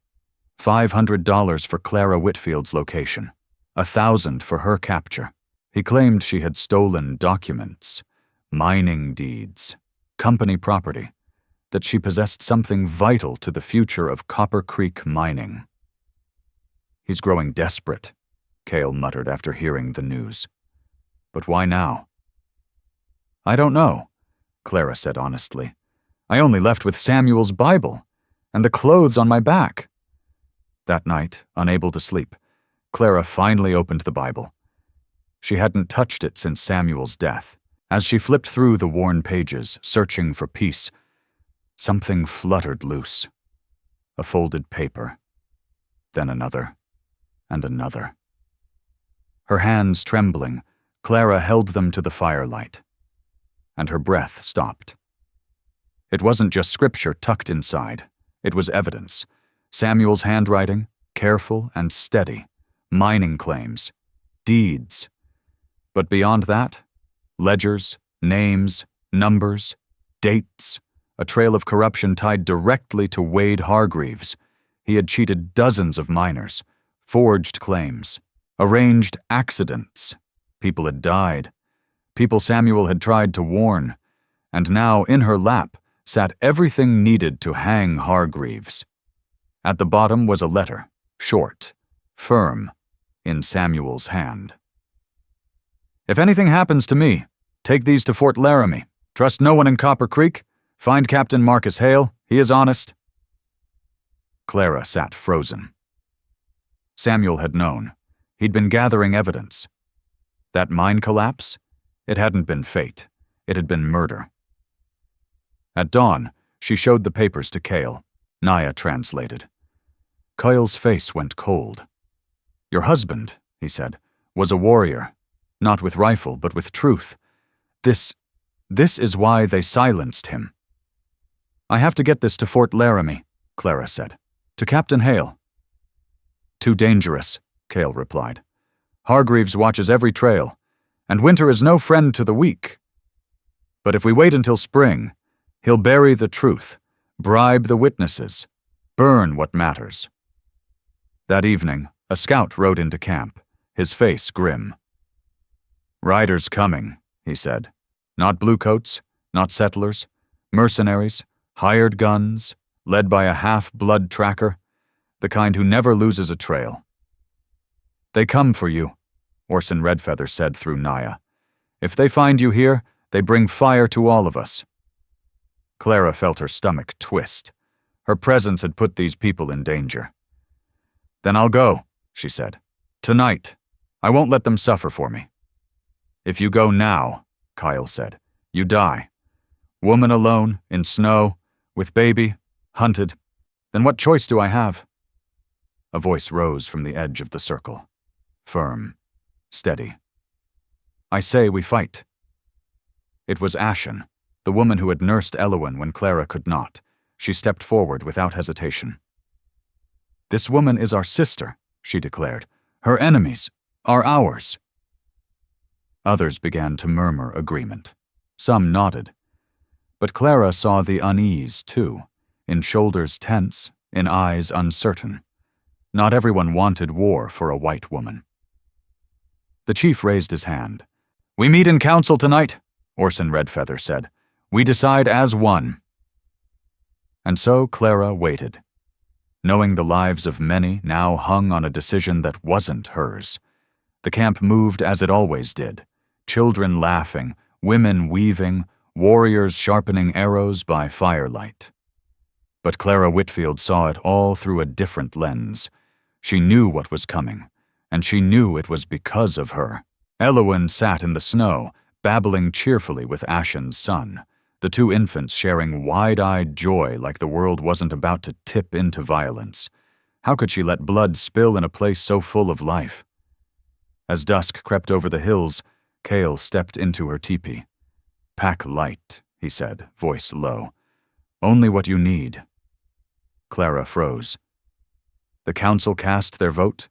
$500 for Clara Whitfield's location, $1,000 for her capture. He claimed she had stolen documents, mining deeds, company property, that she possessed something vital to the future of Copper Creek mining. He's growing desperate, Cale muttered after hearing the news. But why now? I don't know, Clara said honestly. I only left with Samuel's Bible and the clothes on my back. That night, unable to sleep, Clara finally opened the Bible. She hadn't touched it since Samuel's death. As she flipped through the worn pages, searching for peace, something fluttered loose. A folded paper. Then another, and another. Her hands trembling, Clara held them to the firelight, and her breath stopped. It wasn't just scripture tucked inside. It was evidence. Samuel's handwriting, careful and steady. Mining claims. Deeds. But beyond that, ledgers, names, numbers, dates, a trail of corruption tied directly to Wade Hargreaves. He had cheated dozens of miners, forged claims, arranged accidents. People had died. People Samuel had tried to warn. And now, in her lap, sat everything needed to hang Hargreaves. At the bottom was a letter, short, firm, in Samuel's hand. If anything happens to me, take these to Fort Laramie. Trust no one in Copper Creek. Find Captain Marcus Hale. He is honest. Clara sat frozen. Samuel had known. He'd been gathering evidence. That mine collapse? It hadn't been fate. It had been murder. At dawn, she showed the papers to Cale. Naya translated. Kyle's face went cold. Your husband, he said, was a warrior. Not with rifle, but with truth. This is why they silenced him. I have to get this to Fort Laramie, Clara said. To Captain Hale. Too dangerous, Cale replied. Hargreaves watches every trail, and winter is no friend to the weak. But if we wait until spring, he'll bury the truth, bribe the witnesses, burn what matters. That evening, a scout rode into camp, his face grim. Riders coming, he said. Not bluecoats, not settlers, mercenaries, Hired guns, led by a half-blood tracker, the kind who never loses a trail. They come for you, Orson Redfeather said through Naya. If they find you here, they bring fire to all of us. Clara felt her stomach twist. Her presence had put these people in danger. Then I'll go, she said. Tonight. I won't let them suffer for me. If you go now, Kyle said, you die. Woman alone, in snow, with baby, hunted. Then what choice do I have? A voice rose from the edge of the circle. Firm. Steady. I say we fight. It was Ashen, the woman who had nursed Elowen when Clara could not. She stepped forward without hesitation. This woman is our sister, she declared. Her enemies are ours. Others began to murmur agreement. Some nodded. But Clara saw the unease, too, in shoulders tense, in eyes uncertain. Not everyone wanted war for a white woman. The chief raised his hand. We meet in council tonight, Orson Redfeather said. We decide as one. And so Clara waited, knowing the lives of many now hung on a decision that wasn't hers. The camp moved as it always did, children laughing, women weaving, warriors sharpening arrows by firelight. But Clara Whitfield saw it all through a different lens. She knew what was coming, and she knew it was because of her. Elowen sat in the snow, babbling cheerfully with Ashen's son, the two infants sharing wide-eyed joy like the world wasn't about to tip into violence. How could she let blood spill in a place so full of life? As dusk crept over the hills, Cale stepped into her teepee. Pack light, he said, voice low. Only what you need. Clara froze. The council cast their vote?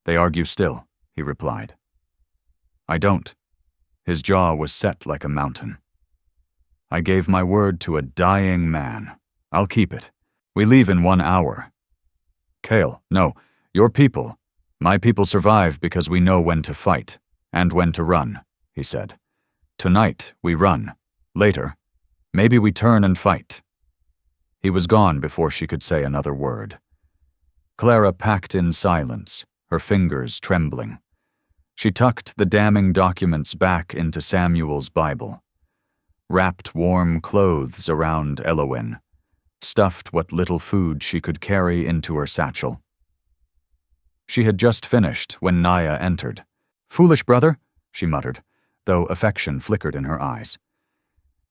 They argue still, he replied. I don't. His jaw was set like a mountain. I gave my word to a dying man. I'll keep it. We leave in 1 hour. Cale, no, your people. My people survive because we know when to fight, and when to run, he said. Tonight, we run. Later, maybe we turn and fight. He was gone before she could say another word. Clara packed in silence, her fingers trembling. She tucked the damning documents back into Samuel's Bible, wrapped warm clothes around Elowen, stuffed what little food she could carry into her satchel. She had just finished when Naya entered. Foolish brother, she muttered, though affection flickered in her eyes.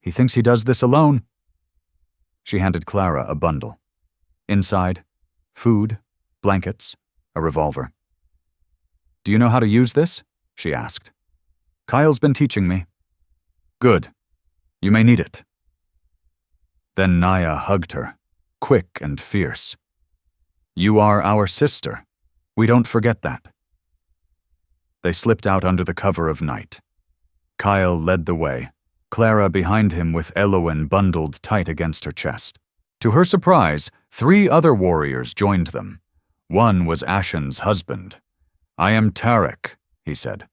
He thinks he does this alone. She handed Clara a bundle. Inside, food, blankets, a revolver. Do you know how to use this? She asked. Kyle's been teaching me. Good. You may need it. Then Naya hugged her, quick and fierce. You are our sister. We don't forget that. They slipped out under the cover of night. Kyle led the way, Clara behind him with Elowen bundled tight against her chest. To her surprise, 3 other warriors joined them. One was Ashen's husband. I am Tarek, he said.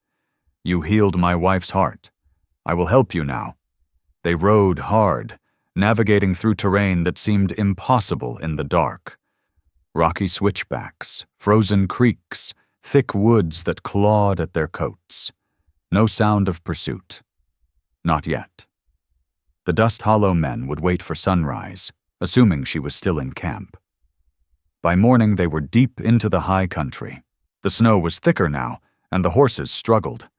You healed my wife's heart. I will help you now. They rode hard, navigating through terrain that seemed impossible in the dark. Rocky switchbacks, frozen creeks, thick woods that clawed at their coats. No sound of pursuit. Not yet. The Dust Hollow men would wait for sunrise, assuming she was still in camp. By morning they were deep into the high country. The snow was thicker now, and the horses struggled.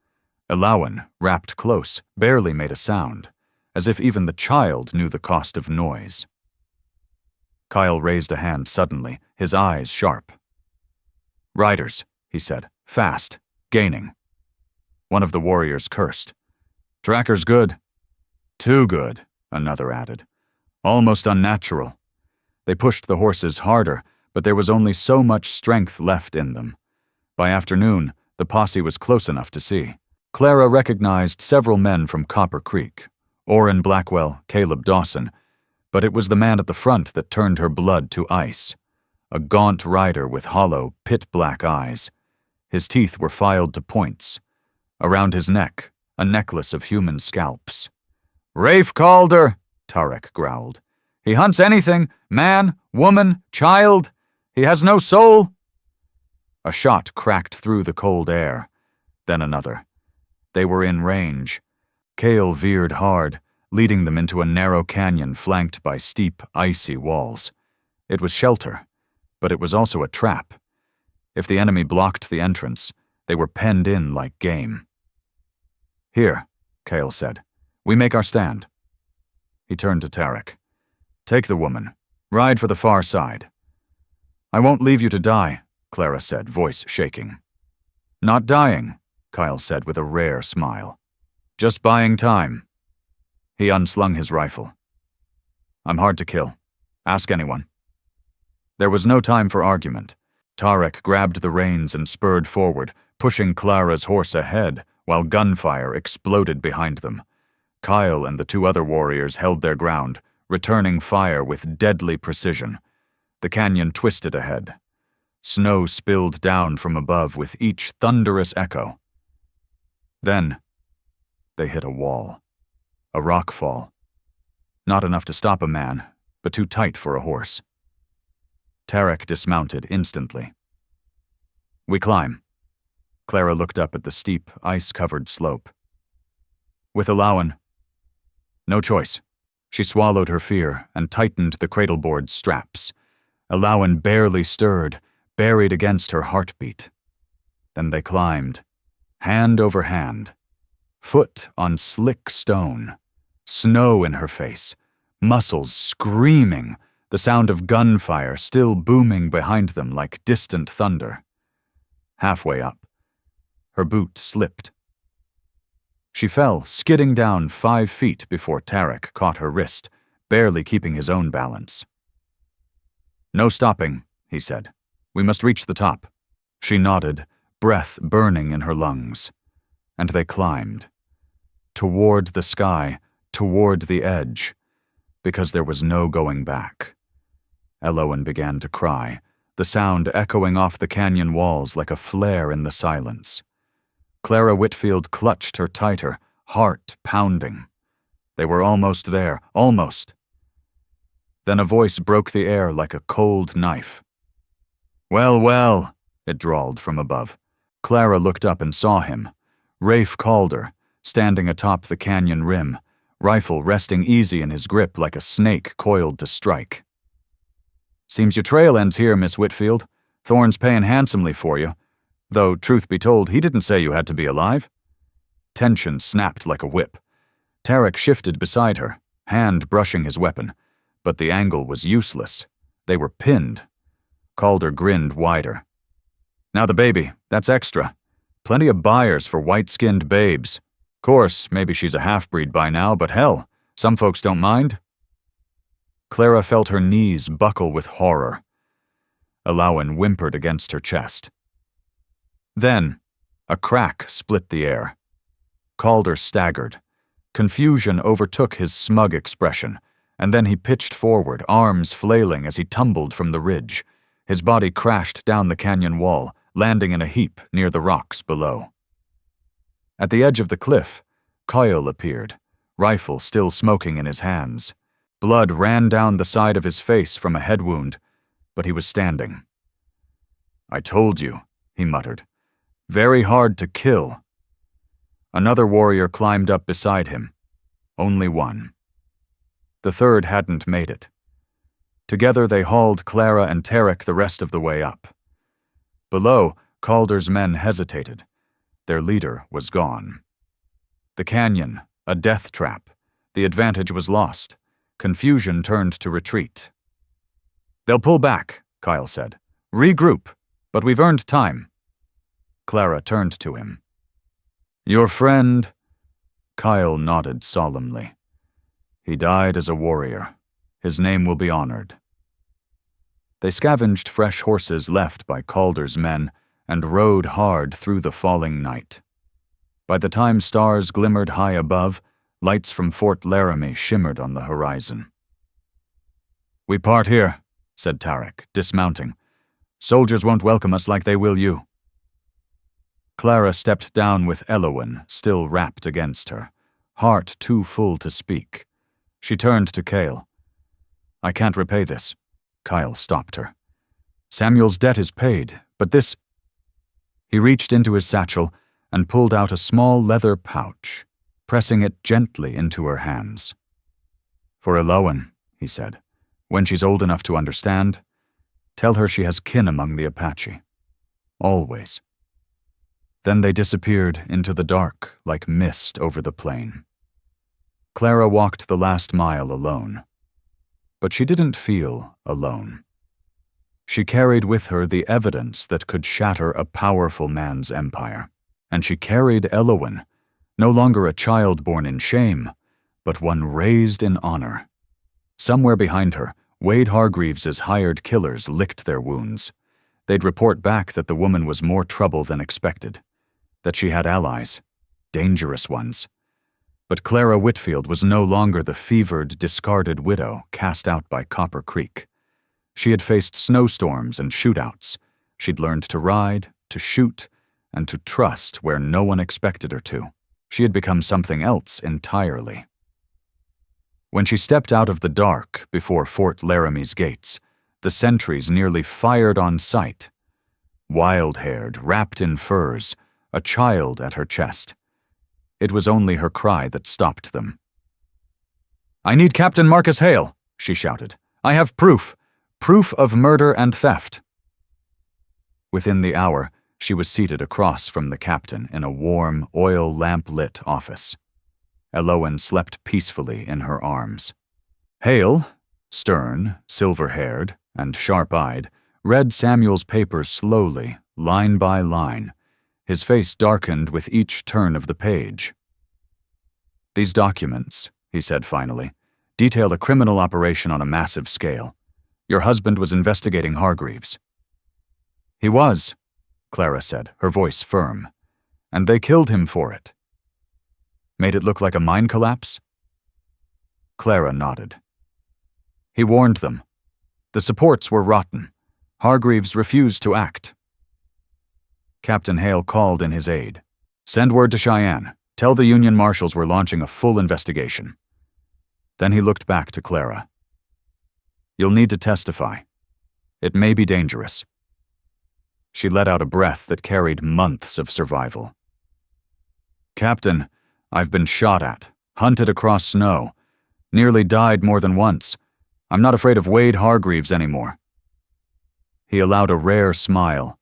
Elowen, wrapped close, barely made a sound, as if even the child knew the cost of noise. Kyle raised a hand suddenly, his eyes sharp. Riders, he said, fast, gaining. One of the warriors cursed. Tracker's good. Too good, another added. Almost unnatural. They pushed the horses harder, but there was only so much strength left in them. By afternoon, the posse was close enough to see. Clara recognized several men from Copper Creek, Orrin Blackwell, Caleb Dawson, but it was the man at the front that turned her blood to ice. A gaunt rider with hollow, pit-black eyes. His teeth were filed to points. Around his neck, a necklace of human scalps. Rafe Calder, Tarek growled. He hunts anything, man, woman, child. He has no soul. A shot cracked through the cold air, then another. They were in range. Cale veered hard, leading them into a narrow canyon flanked by steep, icy walls. It was shelter, but it was also a trap. If the enemy blocked the entrance, they were penned in like game. Here, Cale said. We make our stand. He turned to Tarek. Take the woman. Ride for the far side. I won't leave you to die, Clara said, voice shaking. Not dying, Kyle said with a rare smile. Just buying time. He unslung his rifle. I'm hard to kill. Ask anyone. There was no time for argument. Tarek grabbed the reins and spurred forward, pushing Clara's horse ahead, while gunfire exploded behind them. Kyle and the two other warriors held their ground, returning fire with deadly precision. The canyon twisted ahead. Snow spilled down from above with each thunderous echo. Then, they hit a wall. A rock fall. Not enough to stop a man, but too tight for a horse. Tarek dismounted instantly. We climb. Clara looked up at the steep, ice-covered slope. With Alawan. No choice. She swallowed her fear and tightened the cradleboard's straps. Alawan barely stirred, buried against her heartbeat. Then they climbed, hand over hand, foot on slick stone, snow in her face, muscles screaming, the sound of gunfire still booming behind them like distant thunder. Halfway up, her boot slipped. She fell, skidding down 5 feet before Tarek caught her wrist, barely keeping his own balance. No stopping, he said. We must reach the top. She nodded, breath burning in her lungs. And they climbed. Toward the sky, toward the edge, because there was no going back. Elowen began to cry, the sound echoing off the canyon walls like a flare in the silence. Clara Whitfield clutched her tighter, heart pounding. They were almost there, almost. Then a voice broke the air like a cold knife. Well, well, it drawled from above. Clara looked up and saw him, Rafe Calder, standing atop the canyon rim, rifle resting easy in his grip like a snake coiled to strike. Seems your trail ends here, Miss Whitfield. Thorne's paying handsomely for you. Though, truth be told, he didn't say you had to be alive. Tension snapped like a whip. Tarek shifted beside her, hand brushing his weapon, but the angle was useless. They were pinned. Calder grinned wider. Now the baby, that's extra. Plenty of buyers for white-skinned babes. Course, maybe she's a half-breed by now, but hell, some folks don't mind. Clara felt her knees buckle with horror. Alawan whimpered against her chest. Then, a crack split the air. Calder staggered. Confusion overtook his smug expression, and then he pitched forward, arms flailing as he tumbled from the ridge. His body crashed down the canyon wall, landing in a heap near the rocks below. At the edge of the cliff, Kyle appeared, rifle still smoking in his hands. Blood ran down the side of his face from a head wound, but he was standing. I told you, he muttered. Very hard to kill. Another warrior climbed up beside him. Only one. The third hadn't made it. Together they hauled Clara and Tarek the rest of the way up. Below, Calder's men hesitated. Their leader was gone. The canyon, a death trap. The advantage was lost. Confusion turned to retreat. They'll pull back, Kyle said. Regroup, but we've earned time. Clara turned to him. Your friend? Kyle nodded solemnly. He died as a warrior. His name will be honored. They scavenged fresh horses left by Calder's men and rode hard through the falling night. By the time stars glimmered high above, lights from Fort Laramie shimmered on the horizon. We part here, said Tarek, dismounting. Soldiers won't welcome us like they will you. Clara stepped down with Elowen still wrapped against her, heart too full to speak. She turned to Cale. I can't repay this. Kyle stopped her. Samuel's debt is paid, but this... He reached into his satchel and pulled out a small leather pouch, pressing it gently into her hands. For Elowen, he said, when she's old enough to understand, tell her she has kin among the Apache. Always. Then they disappeared into the dark like mist over the plain. Clara walked the last mile alone. But she didn't feel alone. She carried with her the evidence that could shatter a powerful man's empire. And she carried Elowen, no longer a child born in shame, but one raised in honor. Somewhere behind her, Wade Hargreaves's hired killers licked their wounds. They'd report back that the woman was more trouble than expected, that she had allies, dangerous ones. But Clara Whitfield was no longer the fevered, discarded widow cast out by Copper Creek. She had faced snowstorms and shootouts. She'd learned to ride, to shoot, and to trust where no one expected her to. She had become something else entirely. When she stepped out of the dark before Fort Laramie's gates, the sentries nearly fired on sight. Wild-haired, wrapped in furs, a child at her chest. It was only her cry that stopped them. "I need Captain Marcus Hale," she shouted. "I have proof. Proof of murder and theft." Within the hour, she was seated across from the captain in a warm, oil-lamp-lit office. Elowen slept peacefully in her arms. Hale, stern, silver-haired, and sharp-eyed, read Samuel's papers slowly, line by line. His face darkened with each turn of the page. "These documents," he said finally, "detail a criminal operation on a massive scale. Your husband was investigating Hargreaves." "He was," Clara said, her voice firm. "And they killed him for it." "Made it look like a mine collapse?" Clara nodded. "He warned them. The supports were rotten. Hargreaves refused to act." Captain Hale called in his aide. "Send word to Cheyenne. Tell the Union Marshals we're launching a full investigation." Then he looked back to Clara. "You'll need to testify. It may be dangerous." She let out a breath that carried months of survival. "Captain, I've been shot at, hunted across snow, nearly died more than once. I'm not afraid of Wade Hargreaves anymore." He allowed a rare smile.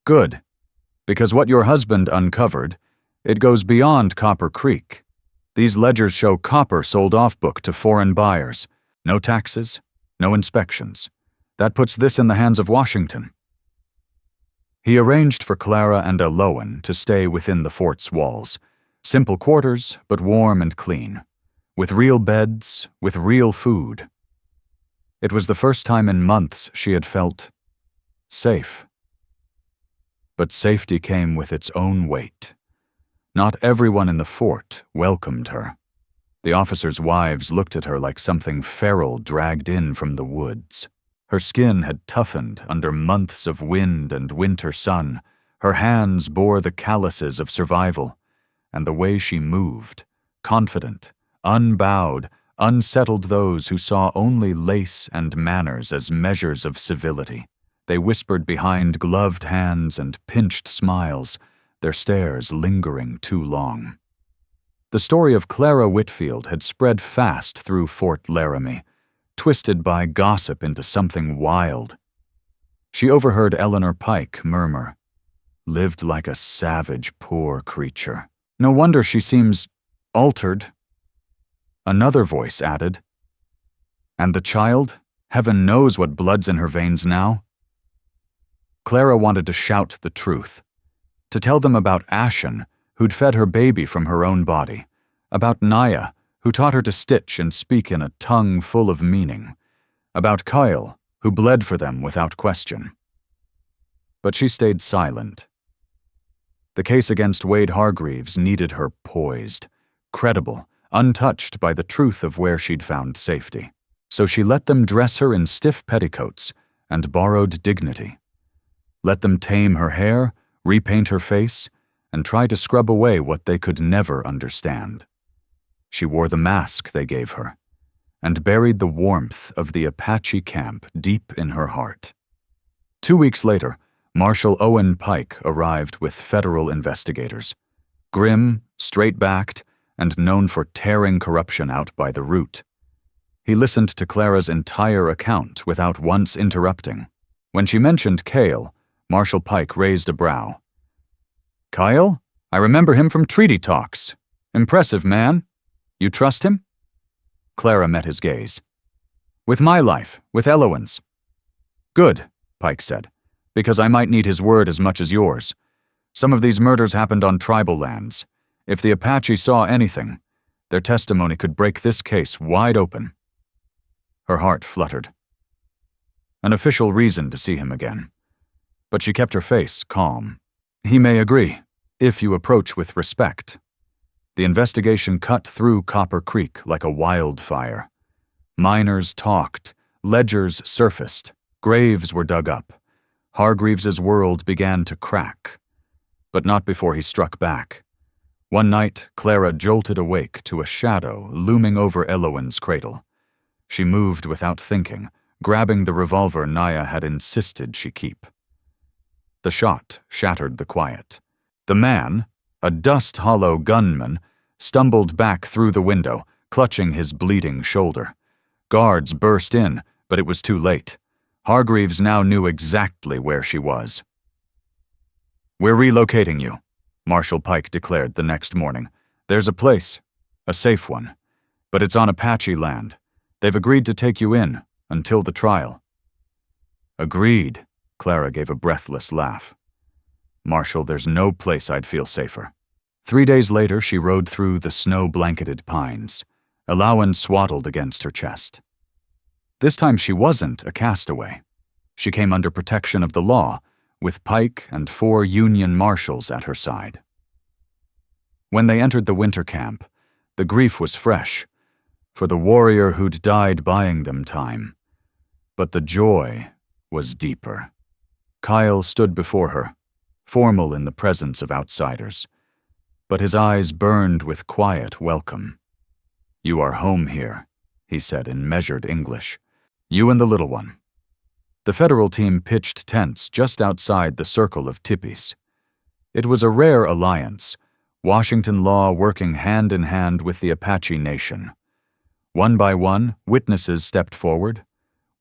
"Good, because what your husband uncovered, it goes beyond Copper Creek. These ledgers show copper sold off-book to foreign buyers. No taxes, no inspections. That puts this in the hands of Washington." He arranged for Clara and Elowen to stay within the fort's walls. Simple quarters, but warm and clean. With real beds, with real food. It was the first time in months she had felt safe. But safety came with its own weight. Not everyone in the fort welcomed her. The officers' wives looked at her like something feral dragged in from the woods. Her skin had toughened under months of wind and winter sun. Her hands bore the calluses of survival. And the way she moved, confident, unbowed, unsettled those who saw only lace and manners as measures of civility. They whispered behind gloved hands and pinched smiles, their stares lingering too long. The story of Clara Whitfield had spread fast through Fort Laramie, twisted by gossip into something wild. She overheard Eleanor Pike murmur, "Lived like a savage, poor creature. No wonder she seems altered." Another voice added, "And the child? Heaven knows what blood's in her veins now." Clara wanted to shout the truth, to tell them about Ashen, who'd fed her baby from her own body, about Naya, who taught her to stitch and speak in a tongue full of meaning, about Kyle, who bled for them without question. But she stayed silent. The case against Wade Hargreaves needed her poised, credible, untouched by the truth of where she'd found safety. So she let them dress her in stiff petticoats and borrowed dignity. Let them tame her hair, repaint her face, and try to scrub away what they could never understand. She wore the mask they gave her, and buried the warmth of the Apache camp deep in her heart. 2 weeks later, Marshal Owen Pike arrived with federal investigators. Grim, straight-backed, and known for tearing corruption out by the root. He listened to Clara's entire account without once interrupting. When she mentioned Cale, Marshal Pike raised a brow. "Kyle? I remember him from treaty talks. Impressive man. You trust him?" Clara met his gaze. "With my life, with Elowen's." "Good," Pike said, "because I might need his word as much as yours. Some of these murders happened on tribal lands. If the Apache saw anything, their testimony could break this case wide open." Her heart fluttered. An official reason to see him again. But she kept her face calm. "He may agree, if you approach with respect." The investigation cut through Copper Creek like a wildfire. Miners talked, ledgers surfaced, graves were dug up. Hargreaves's world began to crack. But not before he struck back. One night, Clara jolted awake to a shadow looming over Elowen's cradle. She moved without thinking, grabbing the revolver Naya had insisted she keep. The shot shattered the quiet. The man, a dust-hollow gunman, stumbled back through the window, clutching his bleeding shoulder. Guards burst in, but it was too late. Hargreaves now knew exactly where she was. "We're relocating you," Marshal Pike declared the next morning. "There's a place, a safe one, but it's on Apache land. They've agreed to take you in until the trial." "Agreed," Clara gave a breathless laugh. "Marshal, there's no place I'd feel safer." 3 days later, she rode through the snow-blanketed pines. Elowen swaddled against her chest. This time she wasn't a castaway. She came under protection of the law, with Pike and 4 Union marshals at her side. When they entered the winter camp, the grief was fresh, for the warrior who'd died buying them time. But the joy was deeper. Kyle stood before her, formal in the presence of outsiders, but his eyes burned with quiet welcome. "You are home here," he said in measured English. "You and the little one." The federal team pitched tents just outside the circle of tipis. It was a rare alliance, Washington law working hand in hand with the Apache Nation. One by one, witnesses stepped forward,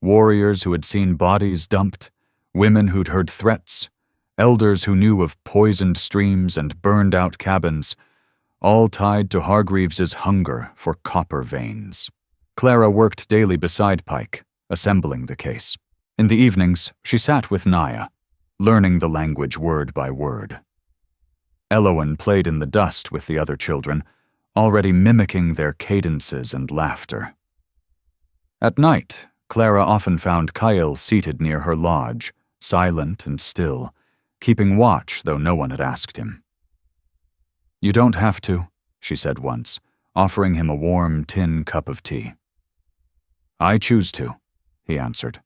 warriors who had seen bodies dumped, women who'd heard threats, elders who knew of poisoned streams and burned-out cabins, all tied to Hargreaves's hunger for copper veins. Clara worked daily beside Pike, assembling the case. In the evenings, she sat with Naya, learning the language word by word. Elowen played in the dust with the other children, already mimicking their cadences and laughter. At night, Clara often found Kyle seated near her lodge, silent and still, keeping watch though no one had asked him. "You don't have to," she said once, offering him a warm tin cup of tea. "I choose to," he answered.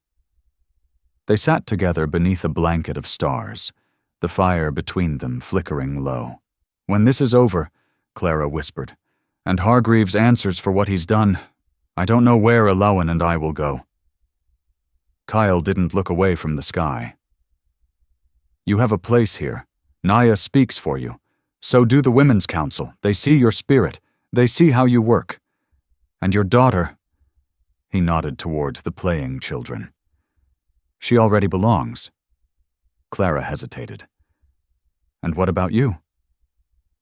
They sat together beneath a blanket of stars, the fire between them flickering low. "When this is over," Clara whispered, "and Hargreaves answers for what he's done, I don't know where Elowen and I will go." Kyle didn't look away from the sky. "You have a place here. Naya speaks for you. So do the Women's Council. They see your spirit. They see how you work. And your daughter," he nodded toward the playing children. "She already belongs." Clara hesitated. "And what about you?"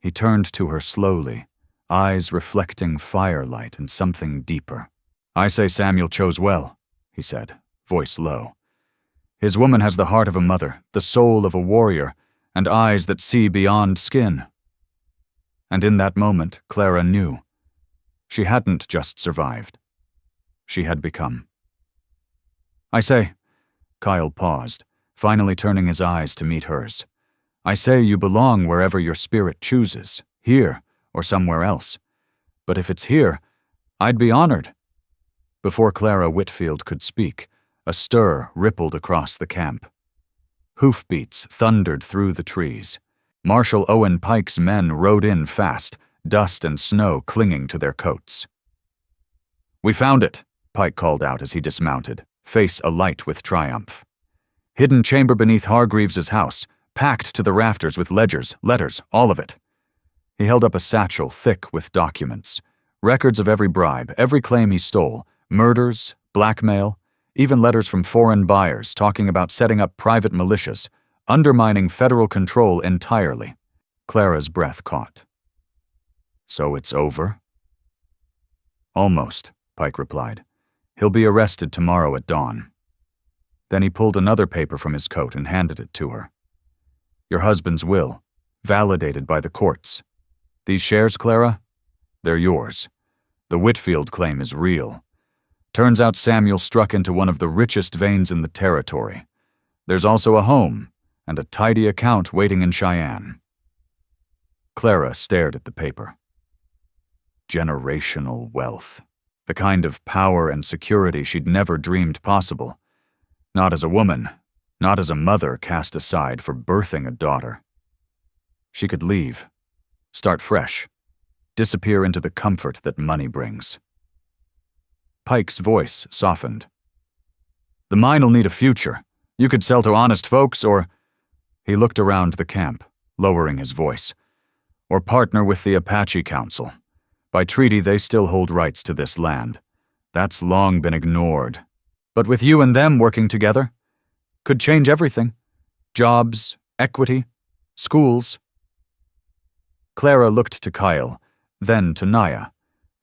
He turned to her slowly, eyes reflecting firelight and something deeper. "I say Samuel chose well," he said, voice low. "His woman has the heart of a mother, the soul of a warrior, and eyes that see beyond skin." And in that moment, Clara knew. She hadn't just survived. She had become. "I say," Kyle paused, finally turning his eyes to meet hers. "I say you belong wherever your spirit chooses, here or somewhere else. But if it's here, I'd be honored." Before Clara Whitfield could speak, a stir rippled across the camp. Hoofbeats thundered through the trees. Marshal Owen Pike's men rode in fast, dust and snow clinging to their coats. "We found it," Pike called out as he dismounted, face alight with triumph. Hidden chamber beneath Hargreaves's house, packed to the rafters with ledgers, letters, all of it. He held up a satchel thick with documents, records of every bribe, every claim he stole, murders, blackmail, even letters from foreign buyers talking about setting up private militias, undermining federal control entirely. Clara's breath caught. "So it's over?" "Almost," Pike replied. "He'll be arrested tomorrow at dawn." Then he pulled another paper from his coat and handed it to her. "Your husband's will, validated by the courts. These shares, Clara? They're yours. The Whitfield claim is real. Turns out Samuel struck into one of the richest veins in the territory. There's also a home and a tidy account waiting in Cheyenne." Clara stared at the paper. Generational wealth. The kind of power and security she'd never dreamed possible. Not as a woman, not as a mother cast aside for birthing a daughter. She could leave, start fresh, disappear into the comfort that money brings. Pike's voice softened. "The mine'll need a future. You could sell to honest folks, or—" He looked around the camp, lowering his voice. "Or partner with the Apache Council. By treaty, they still hold rights to this land. That's long been ignored. But with you and them working together, could change everything. Jobs, equity, schools." Clara looked to Kyle, then to Naya,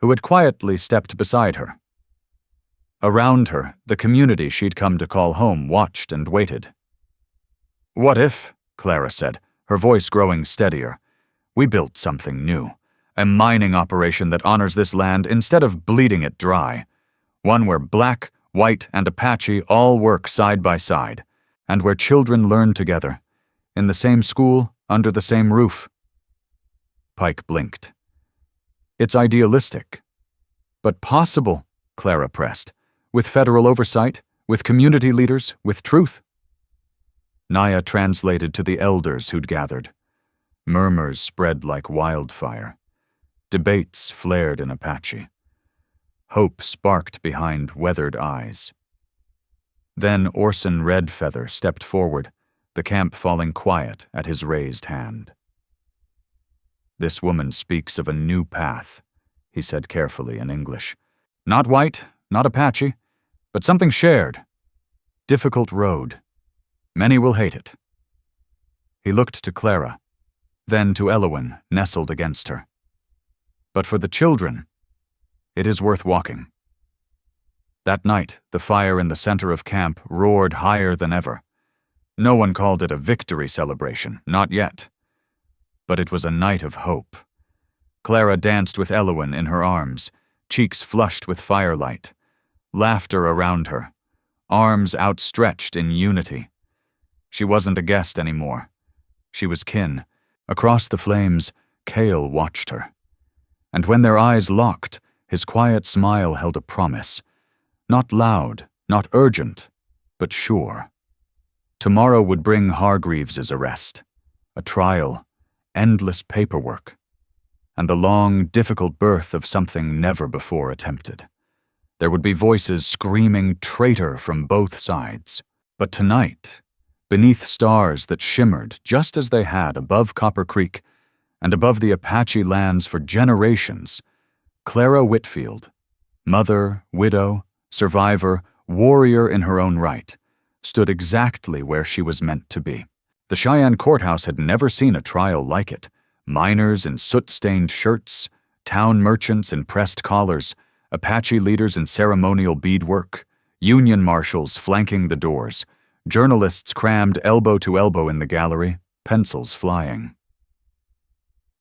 who had quietly stepped beside her. Around her, the community she'd come to call home watched and waited. "What if," Clara said, her voice growing steadier, "we built something new, a mining operation that honors this land instead of bleeding it dry, one where Black, White, and Apache all work side by side, and where children learn together, in the same school, under the same roof." Pike blinked. "It's idealistic. But possible," Clara pressed, "with federal oversight, with community leaders, with truth." Naya translated to the elders who'd gathered. Murmurs spread like wildfire. Debates flared in Apache. Hope sparked behind weathered eyes. Then Orson Redfeather stepped forward, the camp falling quiet at his raised hand. "This woman speaks of a new path," he said carefully in English. "Not white, not Apache, but something shared. Difficult road. Many will hate it." He looked to Clara, then to Elowen, nestled against her. "But for the children, it is worth walking." That night, the fire in the center of camp roared higher than ever. No one called it a victory celebration, not yet. But it was a night of hope. Clara danced with Elowen in her arms, cheeks flushed with firelight, laughter around her, arms outstretched in unity. She wasn't a guest anymore. She was kin. Across the flames, Cale watched her. And when their eyes locked, his quiet smile held a promise. Not loud, not urgent, but sure. Tomorrow would bring Hargreaves's arrest, a trial, endless paperwork, and the long, difficult birth of something never before attempted. There would be voices screaming traitor from both sides. But tonight, beneath stars that shimmered just as they had above Copper Creek and above the Apache lands for generations, Clara Whitfield, mother, widow, survivor, warrior in her own right, stood exactly where she was meant to be. The Cheyenne courthouse had never seen a trial like it. Miners in soot-stained shirts, town merchants in pressed collars, Apache leaders in ceremonial beadwork, Union marshals flanking the doors, journalists crammed elbow to elbow in the gallery, pencils flying.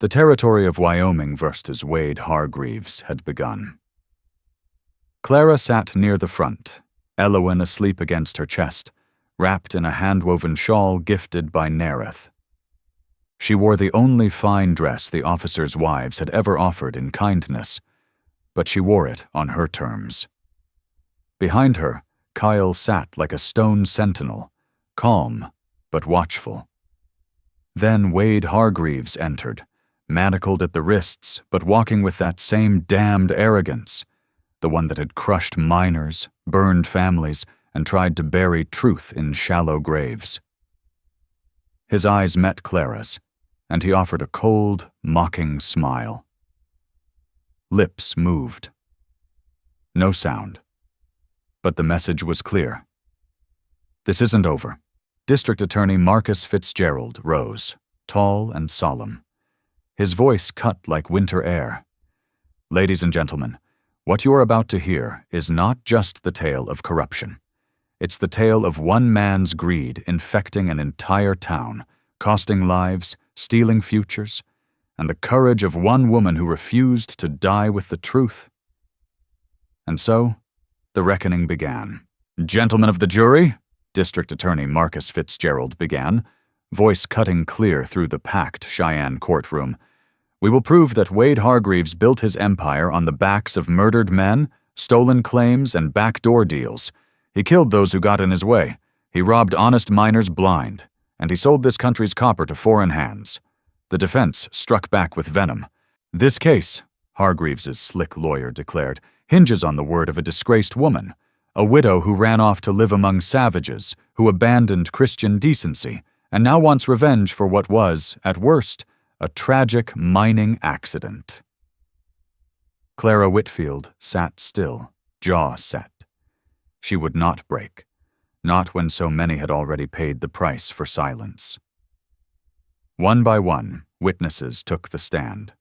The territory of Wyoming versus Wade Hargreaves had begun. Clara sat near the front, Elowen asleep against her chest, wrapped in a hand-woven shawl gifted by Nereth. She wore the only fine dress the officers' wives had ever offered in kindness, but she wore it on her terms. Behind her, Kyle sat like a stone sentinel, calm but watchful. Then Wade Hargreaves entered, manacled at the wrists but walking with that same damned arrogance, the one that had crushed miners, burned families, and tried to bury truth in shallow graves. His eyes met Clara's, and he offered a cold, mocking smile. Lips moved. No sound. But the message was clear. This isn't over. District Attorney Marcus Fitzgerald rose, tall and solemn. His voice cut like winter air. Ladies and gentlemen, what you are about to hear is not just the tale of corruption. It's the tale of one man's greed infecting an entire town, costing lives, stealing futures, and the courage of one woman who refused to die with the truth. And so, the reckoning began. "Gentlemen of the jury," District Attorney Marcus Fitzgerald began, voice cutting clear through the packed Cheyenne courtroom, "we will prove that Wade Hargreaves built his empire on the backs of murdered men, stolen claims, and backdoor deals. He killed those who got in his way. He robbed honest miners blind, and he sold this country's copper to foreign hands." The defense struck back with venom. "This case," Hargreaves's slick lawyer declared, "hinges on the word of a disgraced woman, a widow who ran off to live among savages, who abandoned Christian decency, and now wants revenge for what was, at worst, a tragic mining accident." Clara Whitfield sat still, jaw set. She would not break, not when so many had already paid the price for silence. One by one, witnesses took the stand.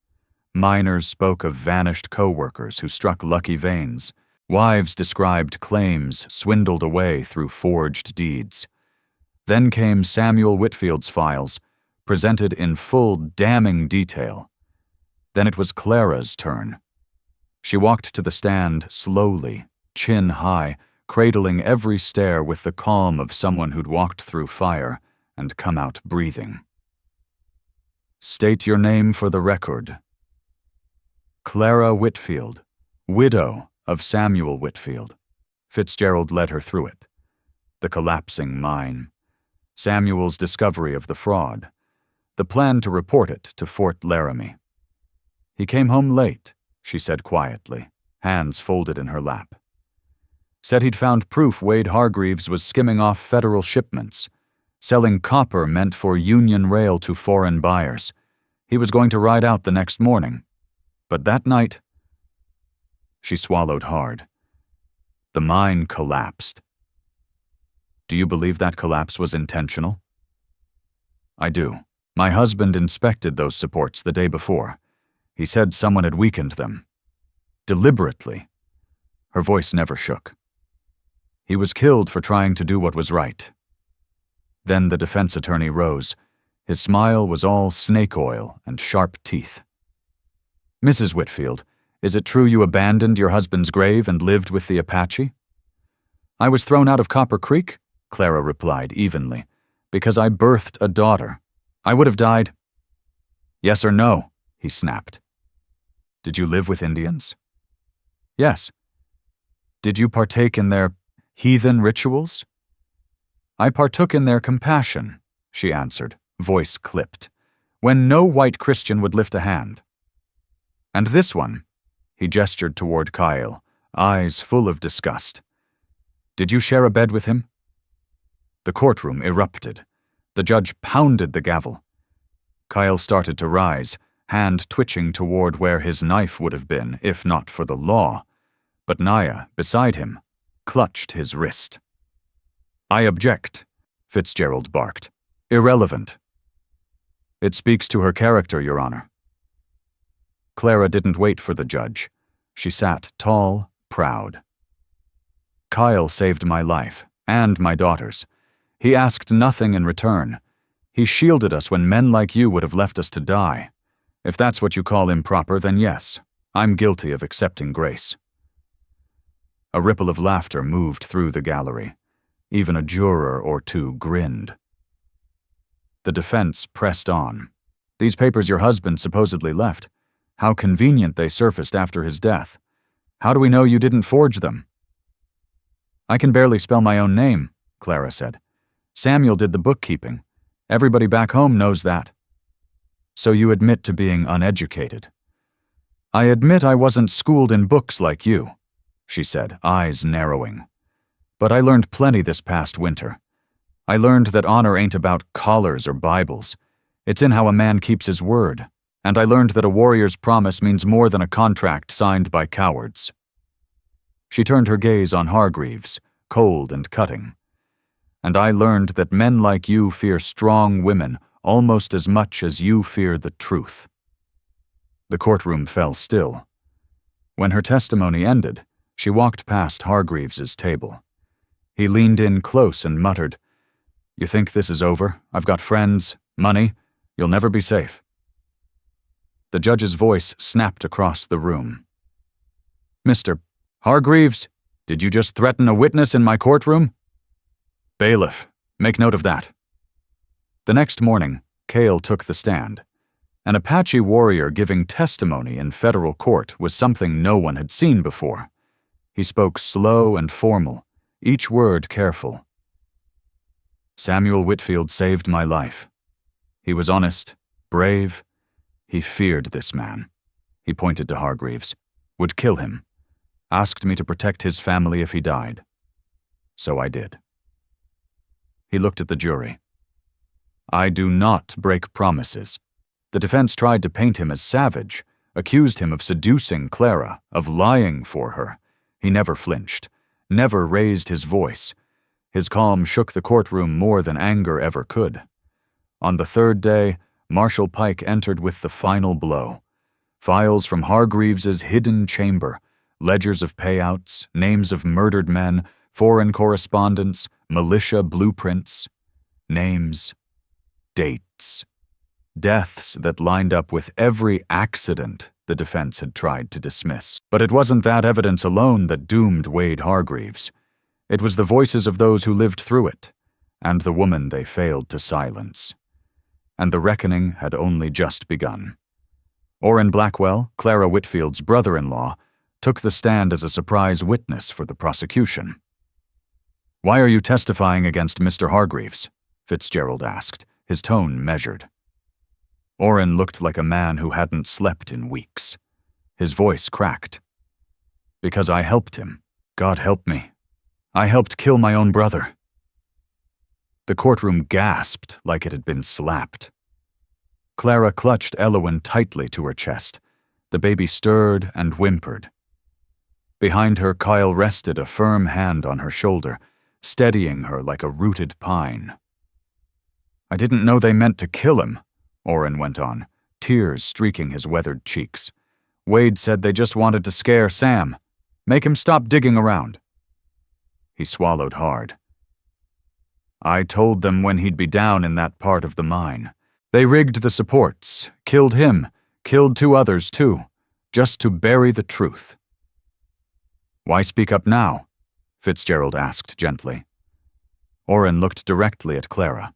Miners spoke of vanished co-workers who struck lucky veins. Wives described claims swindled away through forged deeds. Then came Samuel Whitfield's files, presented in full damning detail. Then it was Clara's turn. She walked to the stand slowly, chin high, cradling every stare with the calm of someone who'd walked through fire and come out breathing. "State your name for the record." "Clara Whitfield, widow of Samuel Whitfield." Fitzgerald led her through it. The collapsing mine. Samuel's discovery of the fraud. The plan to report it to Fort Laramie. "He came home late," she said quietly, hands folded in her lap. "Said he'd found proof Wade Hargreaves was skimming off federal shipments, selling copper meant for Union Rail to foreign buyers. He was going to ride out the next morning. But that night..." She swallowed hard. The mine collapsed. "Do you believe that collapse was intentional?" "I do. My husband inspected those supports the day before. He said someone had weakened them. Deliberately." Her voice never shook. "He was killed for trying to do what was right." Then the defense attorney rose. His smile was all snake oil and sharp teeth. "Mrs. Whitfield, is it true you abandoned your husband's grave and lived with the Apache?" "I was thrown out of Copper Creek," Clara replied evenly, "because I birthed a daughter. I would have died." "Yes or no?" he snapped. "Did you live with Indians?" "Yes." "Did you partake in their heathen rituals?" "I partook in their compassion," she answered, voice clipped, "when no white Christian would lift a hand. And this one," he gestured toward Kyle, eyes full of disgust. "Did you share a bed with him?" The courtroom erupted. The judge pounded the gavel. Kyle started to rise, hand twitching toward where his knife would have been if not for the law. But Naya, beside him, clutched his wrist. "I object," Fitzgerald barked. "Irrelevant." "It speaks to her character, Your Honor." Clara didn't wait for the judge. She sat tall, proud. "Kyle saved my life, and my daughter's. He asked nothing in return. He shielded us when men like you would have left us to die. If that's what you call improper, then yes, I'm guilty of accepting grace." A ripple of laughter moved through the gallery. Even a juror or two grinned. The defense pressed on. "These papers your husband supposedly left. How convenient they surfaced after his death. How do we know you didn't forge them?" "I can barely spell my own name," Clara said. "Samuel did the bookkeeping. Everybody back home knows that." "So you admit to being uneducated?" "I admit I wasn't schooled in books like you." she said, eyes narrowing. "But I learned plenty this past winter. I learned that honor ain't about collars or Bibles. It's in how a man keeps his word. And I learned that a warrior's promise means more than a contract signed by cowards." She turned her gaze on Hargreaves, cold and cutting. "And I learned that men like you fear strong women almost as much as you fear the truth." The courtroom fell still. When her testimony ended, she walked past Hargreaves's table. He leaned in close and muttered, "You think this is over? I've got friends, money. You'll never be safe." The judge's voice snapped across the room. "Mr. Hargreaves, did you just threaten a witness in my courtroom?" "Bailiff, make note of that." The next morning, Cale took the stand. An Apache warrior giving testimony in federal court was something no one had seen before. He spoke slow and formal, each word careful. "Samuel Whitfield saved my life. He was honest, brave. He feared this man." He pointed to Hargreaves. "Would kill him. Asked me to protect his family if he died. So I did." He looked at the jury. "I do not break promises." The defense tried to paint him as savage, accused him of seducing Clara, of lying for her. He never flinched, never raised his voice. His calm shook the courtroom more than anger ever could. On the third day, Marshal Pike entered with the final blow. Files from Hargreaves's hidden chamber, ledgers of payouts, names of murdered men, foreign correspondence, militia blueprints, names, dates, deaths that lined up with every accident the defense had tried to dismiss. But it wasn't that evidence alone that doomed Wade Hargreaves. It was the voices of those who lived through it, and the woman they failed to silence. And the reckoning had only just begun. Orrin Blackwell, Clara Whitfield's brother-in-law, took the stand as a surprise witness for the prosecution. "Why are you testifying against Mr. Hargreaves?" Fitzgerald asked, his tone measured. Orrin looked like a man who hadn't slept in weeks. His voice cracked. "Because I helped him. God help me. I helped kill my own brother." The courtroom gasped like it had been slapped. Clara clutched Elowen tightly to her chest. The baby stirred and whimpered. Behind her, Kyle rested a firm hand on her shoulder, steadying her like a rooted pine. "I didn't know they meant to kill him," Orrin went on, tears streaking his weathered cheeks. "Wade said they just wanted to scare Sam. Make him stop digging around." He swallowed hard. "I told them when he'd be down in that part of the mine. They rigged the supports, killed him, killed 2 others too, just to bury the truth." "Why speak up now?" Fitzgerald asked gently. Orrin looked directly at Clara.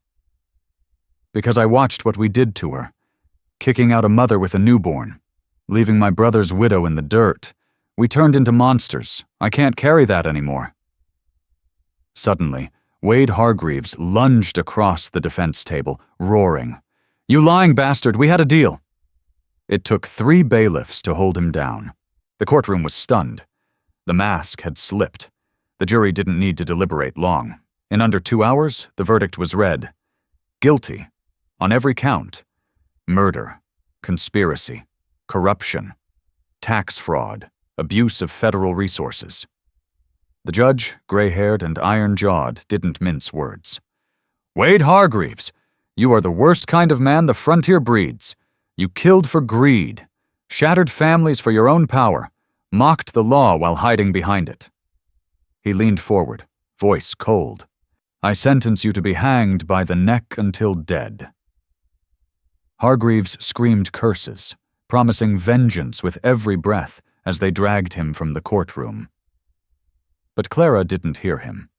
"Because I watched what we did to her, kicking out a mother with a newborn, leaving my brother's widow in the dirt. We turned into monsters. I can't carry that anymore." Suddenly, Wade Hargreaves lunged across the defense table, roaring, "You lying bastard, we had a deal." It took 3 bailiffs to hold him down. The courtroom was stunned. The mask had slipped. The jury didn't need to deliberate long. In under 2 hours, the verdict was read. Guilty, on every count. Murder, conspiracy, corruption, tax fraud, abuse of federal resources. The judge, gray-haired and iron-jawed, didn't mince words. "Wade Hargreaves, you are the worst kind of man the frontier breeds. You killed for greed, shattered families for your own power, mocked the law while hiding behind it." He leaned forward, voice cold. "I sentence you to be hanged by the neck until dead." Hargreaves screamed curses, promising vengeance with every breath as they dragged him from the courtroom. But Clara didn't hear him.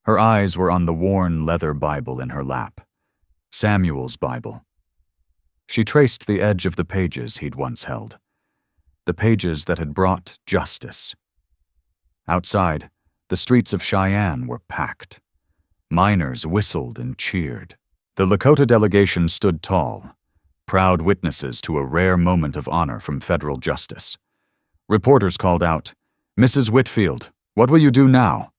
Her eyes were on the worn leather Bible in her lap. Samuel's Bible. She traced the edge of the pages he'd once held. The pages that had brought justice. Outside, the streets of Cheyenne were packed. Miners whistled and cheered. The Lakota delegation stood tall, proud witnesses to a rare moment of honor from federal justice. Reporters called out, Mrs. Whitfield, what will you do now?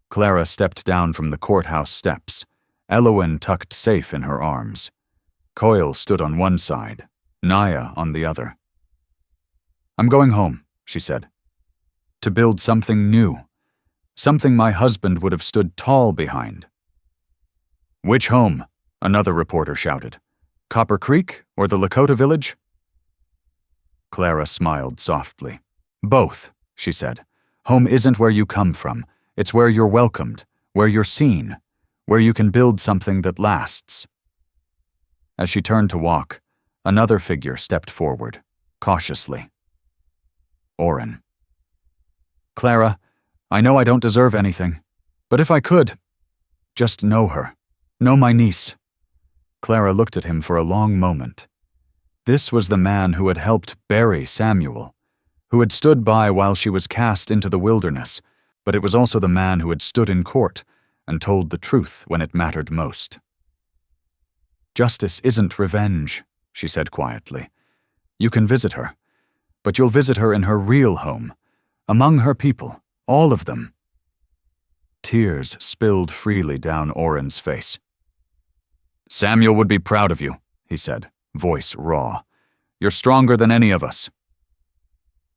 Clara stepped down from the courthouse steps, Elowen tucked safe in her arms. Coyle stood on one side, Naya on the other. I'm going home, she said. To build something new. Something my husband would have stood tall behind. Which home? Another reporter shouted. Copper Creek or the Lakota village? Clara smiled softly. Both, she said. Home isn't where you come from. It's where you're welcomed, where you're seen, where you can build something that lasts. As she turned to walk, another figure stepped forward, cautiously. Oren. Clara, I know I don't deserve anything, but if I could, just know her. Know my niece. Clara looked at him for a long moment. This was the man who had helped bury Samuel, who had stood by while she was cast into the wilderness, but it was also the man who had stood in court and told the truth when it mattered most. Justice isn't revenge, she said quietly. You can visit her, but you'll visit her in her real home, among her people, all of them. Tears spilled freely down Oren's face. Samuel would be proud of you, he said, voice raw. You're stronger than any of us.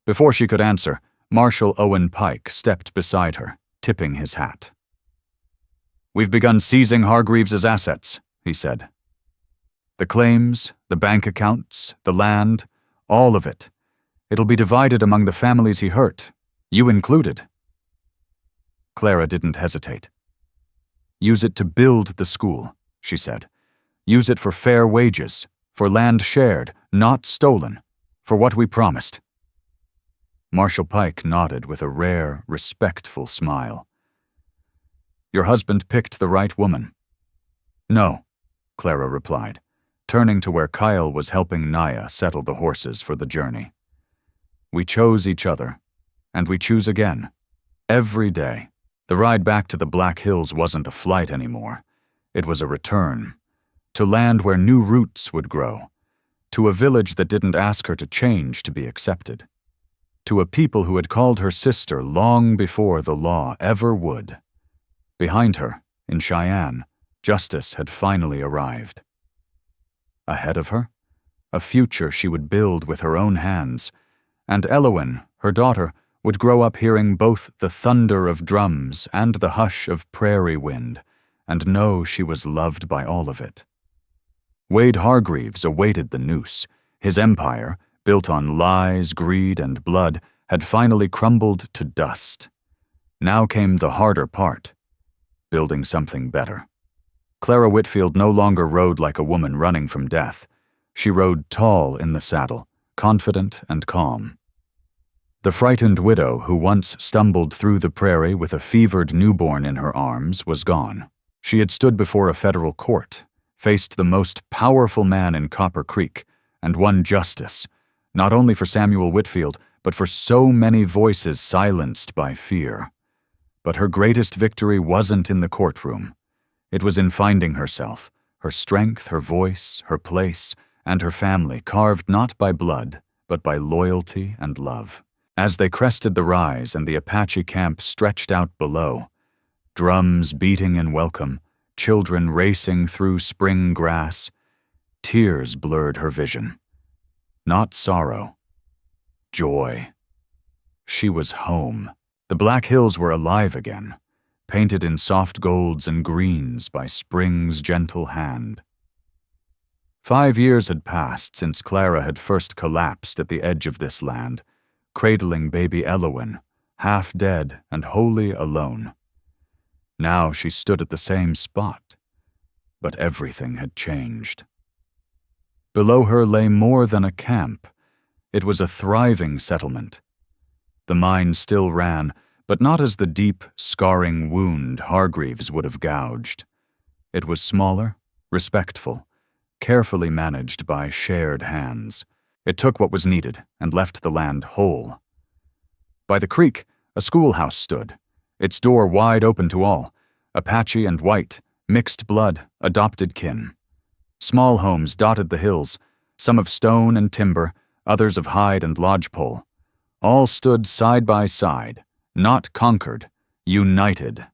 Before she could answer, Marshal Owen Pike stepped beside her, tipping his hat. We've begun seizing Hargreaves's assets, he said. The claims, the bank accounts, the land, all of it. It'll be divided among the families he hurt, you included. Clara didn't hesitate. Use it to build the school, she said. Use it for fair wages, for land shared, not stolen, for what we promised. Marshal Pike nodded with a rare, respectful smile. Your husband picked the right woman. No, Clara replied, turning to where Kyle was helping Naya settle the horses for the journey. We chose each other, and we choose again, every day. The ride back to the Black Hills wasn't a flight anymore. It was a return, to land where new roots would grow, to a village that didn't ask her to change to be accepted, to a people who had called her sister long before the law ever would. Behind her, in Cheyenne, justice had finally arrived. Ahead of her, a future she would build with her own hands, and Elowen, her daughter, would grow up hearing both the thunder of drums and the hush of prairie wind, and know she was loved by all of it. Wade Hargreaves awaited the noose. His empire, built on lies, greed, and blood, had finally crumbled to dust. Now came the harder part, building something better. Clara Whitfield no longer rode like a woman running from death. She rode tall in the saddle, confident and calm. The frightened widow who once stumbled through the prairie with a fevered newborn in her arms was gone. She had stood before a federal court, faced the most powerful man in Copper Creek, and won justice, not only for Samuel Whitfield, but for so many voices silenced by fear. But her greatest victory wasn't in the courtroom. It was in finding herself, her strength, her voice, her place, and her family carved not by blood, but by loyalty and love. As they crested the rise and the Apache camp stretched out below, drums beating in welcome, children racing through spring grass, tears blurred her vision. Not sorrow, joy. She was home. The Black Hills were alive again, painted in soft golds and greens by spring's gentle hand. 5 years had passed since Clara had first collapsed at the edge of this land, cradling baby Elowen, half dead and wholly alone. Now she stood at the same spot, but everything had changed. Below her lay more than a camp. It was a thriving settlement. The mine still ran, but not as the deep, scarring wound Hargreaves would have gouged. It was smaller, respectful, carefully managed by shared hands. It took what was needed and left the land whole. By the creek, a schoolhouse stood, its door wide open to all, Apache and white, mixed blood, adopted kin. Small homes dotted the hills, some of stone and timber, others of hide and lodgepole. All stood side by side, not conquered, united.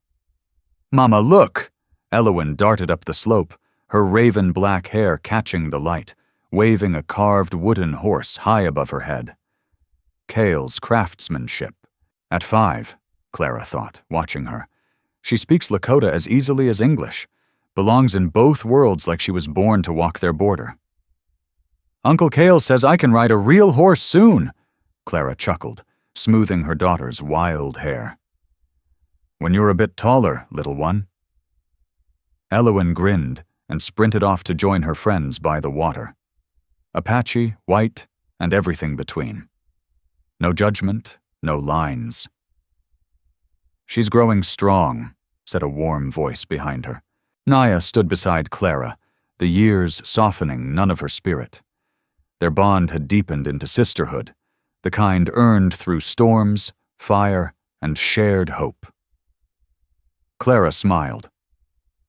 "Mama, look!" Elowen darted up the slope, her raven-black hair catching the light, waving a carved wooden horse high above her head. Kale's craftsmanship. At 5, Clara thought, watching her. She speaks Lakota as easily as English, belongs in both worlds like she was born to walk their border. "Uncle Kale says I can ride a real horse soon," Clara chuckled, smoothing her daughter's wild hair. "When you're a bit taller, little one." Elowen grinned and sprinted off to join her friends by the water. Apache, white, and everything between. No judgment, no lines. "She's growing strong," said a warm voice behind her. Naya stood beside Clara, the years softening none of her spirit. Their bond had deepened into sisterhood, the kind earned through storms, fire, and shared hope. Clara smiled.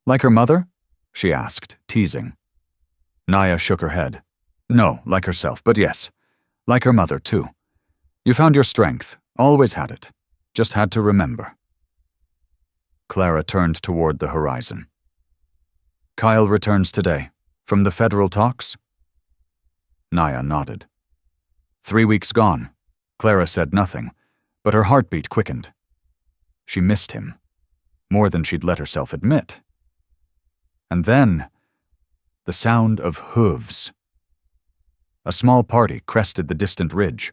"Like her mother?" she asked, teasing. Naya shook her head. "No, like herself, but yes, like her mother, too. You found your strength, always had it, just had to remember." Clara turned toward the horizon. "Kyle returns today, from the federal talks?" Naya nodded. 3 weeks gone. Clara said nothing, but her heartbeat quickened. She missed him, more than she'd let herself admit. And then, the sound of hooves. A small party crested the distant ridge.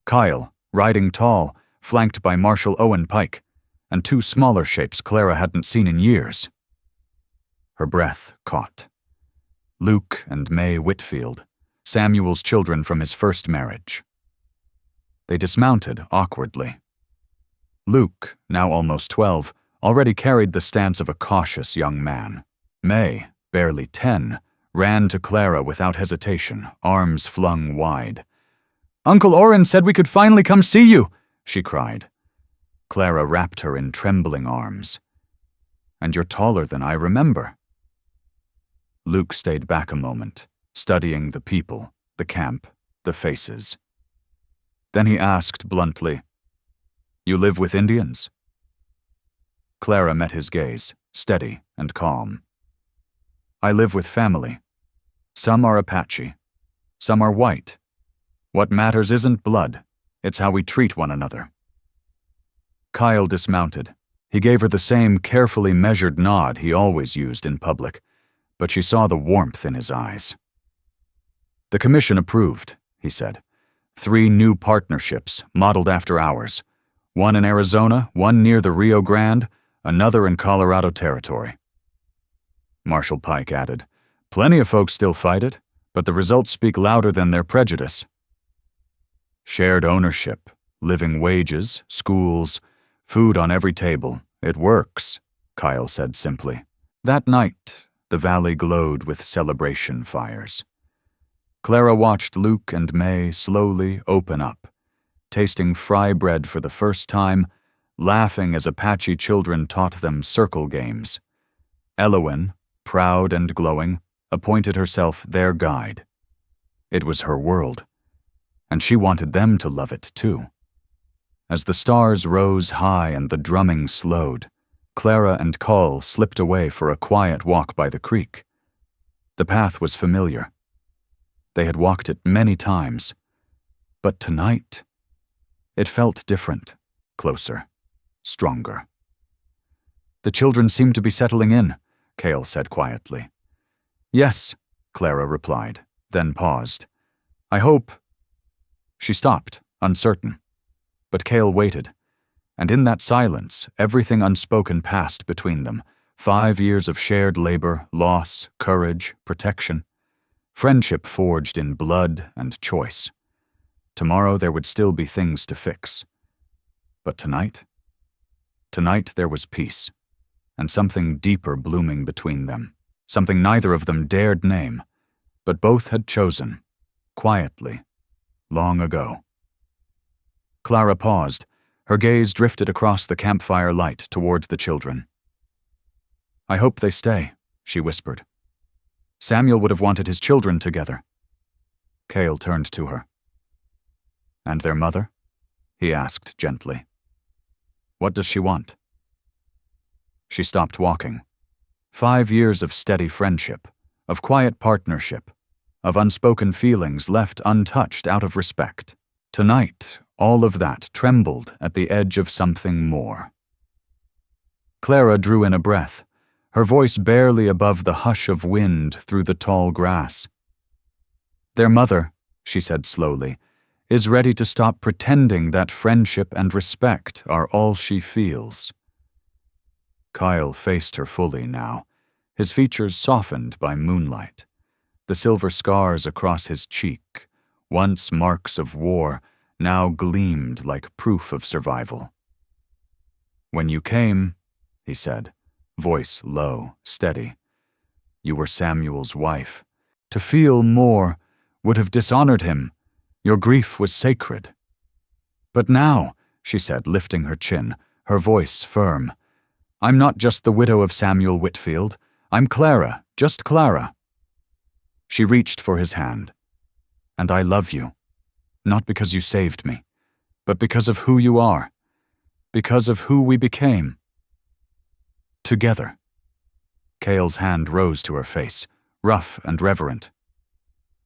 Kyle, riding tall, flanked by Marshal Owen Pike, and 2 smaller shapes Clara hadn't seen in years. Her breath caught. Luke and May Whitfield, Samuel's children from his first marriage. They dismounted awkwardly. Luke, now almost 12, already carried the stance of a cautious young man. May, barely 10, ran to Clara without hesitation, arms flung wide. "Uncle Orrin said we could finally come see you," she cried. Clara wrapped her in trembling arms. "And you're taller than I remember." Luke stayed back a moment, studying the people, the camp, the faces. Then he asked bluntly, "You live with Indians?" Clara met his gaze, steady and calm. "I live with family. Some are Apache. Some are white. What matters isn't blood, it's how we treat one another." Kyle dismounted. He gave her the same carefully measured nod he always used in public, but she saw the warmth in his eyes. "The commission approved," he said. 3 new partnerships, modeled after ours. One in Arizona, one near the Rio Grande, another in Colorado Territory. Marshal Pike added, "Plenty of folks still fight it, but the results speak louder than their prejudice." "Shared ownership, living wages, schools, food on every table. It works," Kyle said simply. That night, the valley glowed with celebration fires. Clara watched Luke and May slowly open up, tasting fry bread for the first time, laughing as Apache children taught them circle games. Elowen, proud and glowing, appointed herself their guide. It was her world, and she wanted them to love it too. As the stars rose high and the drumming slowed, Clara and Call slipped away for a quiet walk by the creek. The path was familiar. They had walked it many times, but tonight, it felt different, closer, stronger. "The children seem to be settling in," Cale said quietly. "Yes," Clara replied, then paused. "I hope—" She stopped, uncertain. But Cale waited, and in that silence, everything unspoken passed between them. 5 years of shared labor, loss, courage, protection. Friendship forged in blood and choice. Tomorrow there would still be things to fix. But tonight? Tonight there was peace, and something deeper blooming between them. Something neither of them dared name, but both had chosen, quietly, long ago. Clara paused. Her gaze drifted across the campfire light toward the children. "I hope they stay," she whispered. "Samuel would have wanted his children together." Cale turned to her. "And their mother?" he asked gently. What does she want? She stopped walking. 5 years of steady friendship, of quiet partnership, of unspoken feelings left untouched out of respect. Tonight, all of that trembled at the edge of something more. Clara drew in a breath, her voice barely above the hush of wind through the tall grass. Their mother, she said slowly, is ready to stop pretending that friendship and respect are all she feels. Kyle faced her fully now, his features softened by moonlight. The silver scars across his cheek, once marks of war, now gleamed like proof of survival. When you came, he said, voice low, steady, you were Samuel's wife. To feel more would have dishonored him. Your grief was sacred. But now, she said, lifting her chin, her voice firm, I'm not just the widow of Samuel Whitfield. I'm Clara, just Clara. She reached for his hand. And I love you, not because you saved me, but because of who you are, because of who we became. Together. Cale's hand rose to her face, rough and reverent.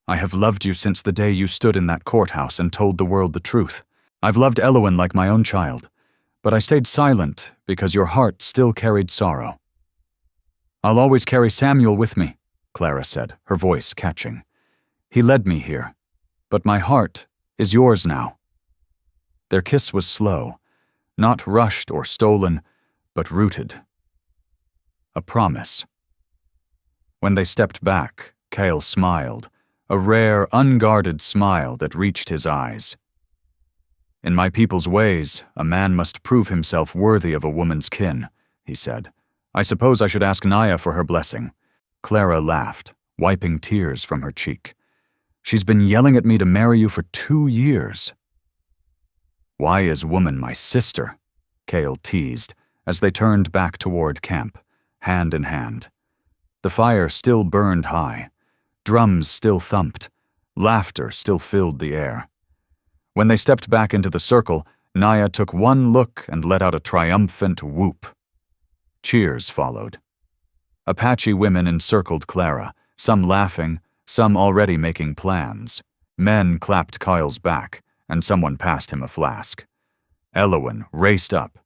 I have loved you since the day you stood in that courthouse and told the world the truth. I've loved Elowen like my own child, but I stayed silent because your heart still carried sorrow. I'll always carry Samuel with me, Clara said, her voice catching. He led me here, but my heart is yours now. Their kiss was slow, not rushed or stolen, but rooted. A promise. When they stepped back, Cale smiled, a rare, unguarded smile that reached his eyes. In my people's ways, a man must prove himself worthy of a woman's kin, he said. I suppose I should ask Naya for her blessing. Clara laughed, wiping tears from her cheek. She's been yelling at me to marry you for 2 years. Why is woman my sister? Cale teased, as they turned back toward camp, hand in hand. The fire still burned high. Drums still thumped. Laughter still filled the air. When they stepped back into the circle, Naya took one look and let out a triumphant whoop. Cheers followed. Apache women encircled Clara, some laughing, some already making plans. Men clapped Kyle's back, and someone passed him a flask. Elowen raced up.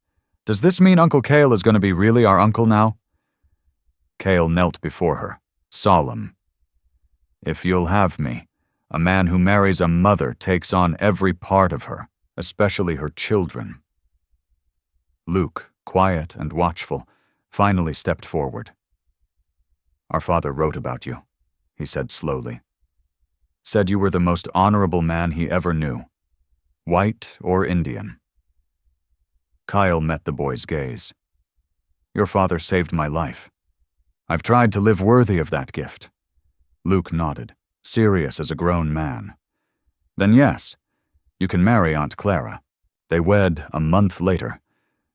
Does this mean Uncle Cale is going to be really our uncle now? Cale knelt before her, solemn. If you'll have me, a man who marries a mother takes on every part of her, especially her children. Luke, quiet and watchful, finally stepped forward. Our father wrote about you, he said slowly. Said you were the most honorable man he ever knew, white or Indian. Kyle met the boy's gaze. Your father saved my life. I've tried to live worthy of that gift. Luke nodded, serious as a grown man. Then yes, you can marry Aunt Clara. They wed a month later.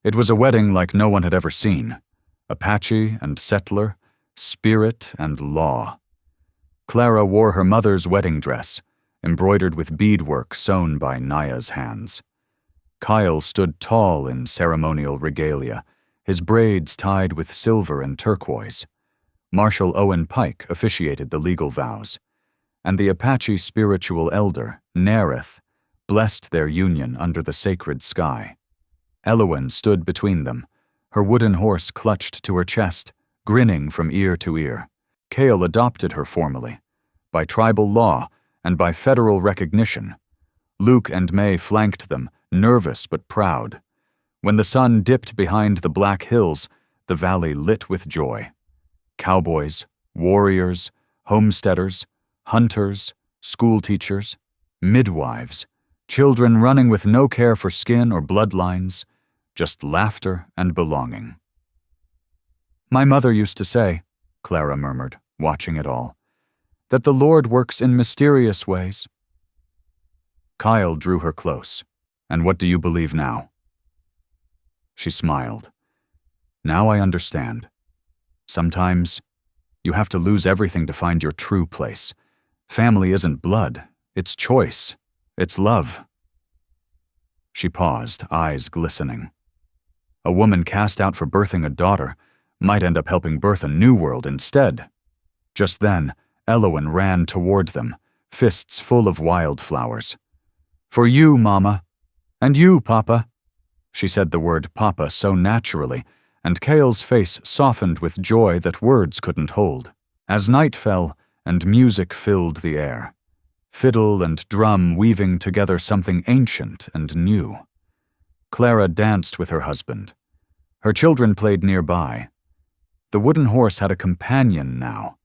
It was a wedding like no one had ever seen. Apache and settler, spirit and law. Clara wore her mother's wedding dress, embroidered with beadwork sewn by Naya's hands. Kyle stood tall in ceremonial regalia, his braids tied with silver and turquoise. Marshal Owen Pike officiated the legal vows, and the Apache spiritual elder, Nereth, blessed their union under the sacred sky. Elowen stood between them, her wooden horse clutched to her chest, grinning from ear to ear. Cale adopted her formally, by tribal law and by federal recognition. Luke and May flanked them, nervous but proud. When the sun dipped behind the black hills, the valley lit with joy. Cowboys, warriors, homesteaders, hunters, schoolteachers, midwives, children running with no care for skin or bloodlines, just laughter and belonging. My mother used to say, Clara murmured, watching it all, that the Lord works in mysterious ways. Kyle drew her close. And what do you believe now? She smiled. Now I understand. Sometimes you have to lose everything to find your true place. Family isn't blood, it's choice, it's love. She paused, eyes glistening. A woman cast out for birthing a daughter might end up helping birth a new world instead. Just then, Elowen ran toward them, fists full of wildflowers. "For you, Mama. And you, Papa." She said the word Papa so naturally, and Kale's face softened with joy that words couldn't hold. As night fell and music filled the air, fiddle and drum weaving together something ancient and new. Clara danced with her husband. Her children played nearby. The wooden horse had a companion now,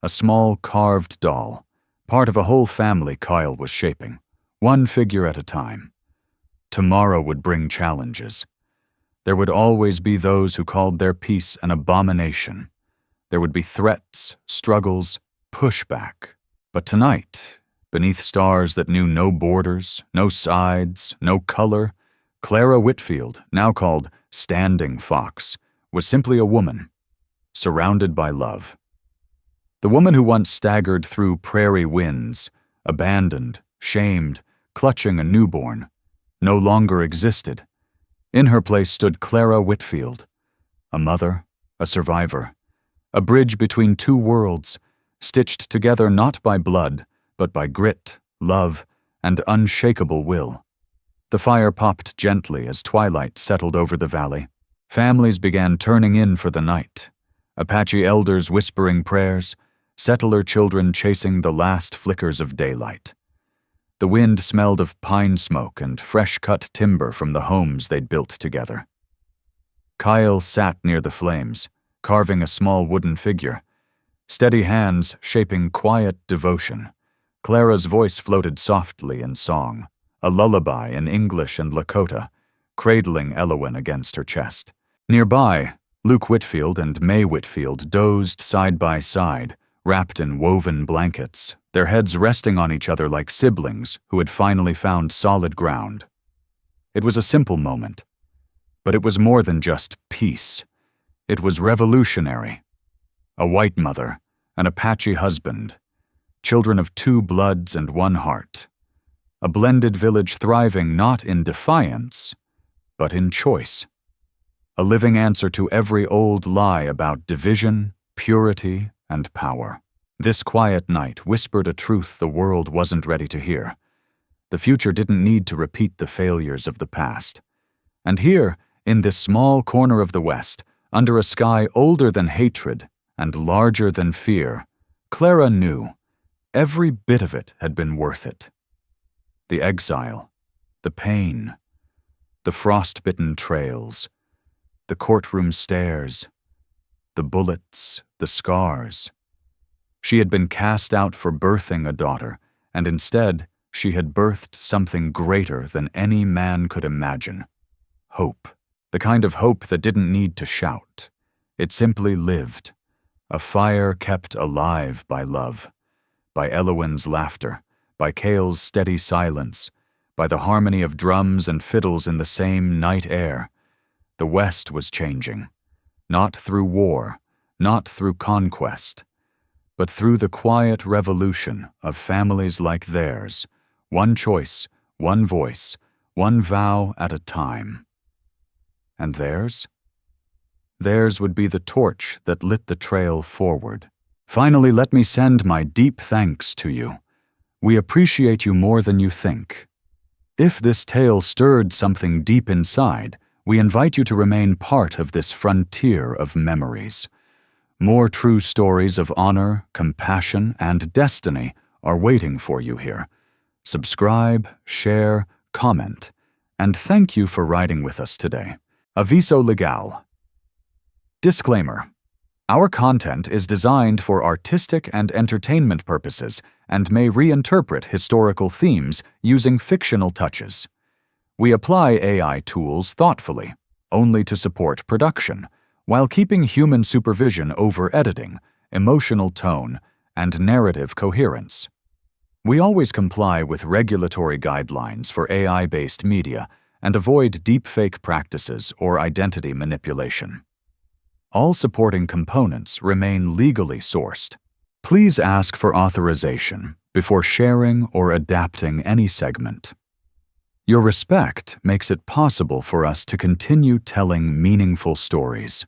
a small carved doll, part of a whole family Kyle was shaping, one figure at a time. Tomorrow would bring challenges. There would always be those who called their peace an abomination. There would be threats, struggles, pushback. But tonight, beneath stars that knew no borders, no sides, no color, Clara Whitfield, now called Standing Fox, was simply a woman, surrounded by love. The woman who once staggered through prairie winds, abandoned, shamed, clutching a newborn, no longer existed. In her place stood Clara Whitfield, a mother, a survivor, a bridge between two worlds, stitched together not by blood, but by grit, love, and unshakable will. The fire popped gently as twilight settled over the valley. Families began turning in for the night, Apache elders whispering prayers, settler children chasing the last flickers of daylight. The wind smelled of pine smoke and fresh-cut timber from the homes they'd built together. Kyle sat near the flames, carving a small wooden figure, steady hands shaping quiet devotion. Clara's voice floated softly in song, a lullaby in English and Lakota, cradling Elowen against her chest. Nearby, Luke Whitfield and May Whitfield dozed side by side, wrapped in woven blankets, their heads resting on each other like siblings who had finally found solid ground. It was a simple moment, but it was more than just peace. It was revolutionary. A white mother, an Apache husband, children of two bloods and one heart. A blended village thriving not in defiance, but in choice. A living answer to every old lie about division, purity, and power. This quiet night whispered a truth the world wasn't ready to hear. The future didn't need to repeat the failures of the past. And here, in this small corner of the West, under a sky older than hatred and larger than fear, Clara knew every bit of it had been worth it. The exile, the pain, the frost-bitten trails, the courtroom stairs, the bullets, the scars. She had been cast out for birthing a daughter, and instead she had birthed something greater than any man could imagine. Hope. The kind of hope that didn't need to shout. It simply lived. A fire kept alive by love, by Elowen's laughter, by Kale's steady silence, by the harmony of drums and fiddles in the same night air. The West was changing, not through war, not through conquest, but through the quiet revolution of families like theirs, one choice, one voice, one vow at a time. And theirs? Theirs would be the torch that lit the trail forward. Finally, let me send my deep thanks to you. We appreciate you more than you think. If this tale stirred something deep inside, we invite you to remain part of this frontier of memories. More true stories of honor, compassion, and destiny are waiting for you here. Subscribe, share, comment, and thank you for riding with us today. Aviso legal. Disclaimer. Our content is designed for artistic and entertainment purposes and may reinterpret historical themes using fictional touches. We apply AI tools thoughtfully, only to support production, while keeping human supervision over editing, emotional tone, and narrative coherence. We always comply with regulatory guidelines for AI-based media and avoid deepfake practices or identity manipulation. All supporting components remain legally sourced. Please ask for authorization before sharing or adapting any segment. Your respect makes it possible for us to continue telling meaningful stories.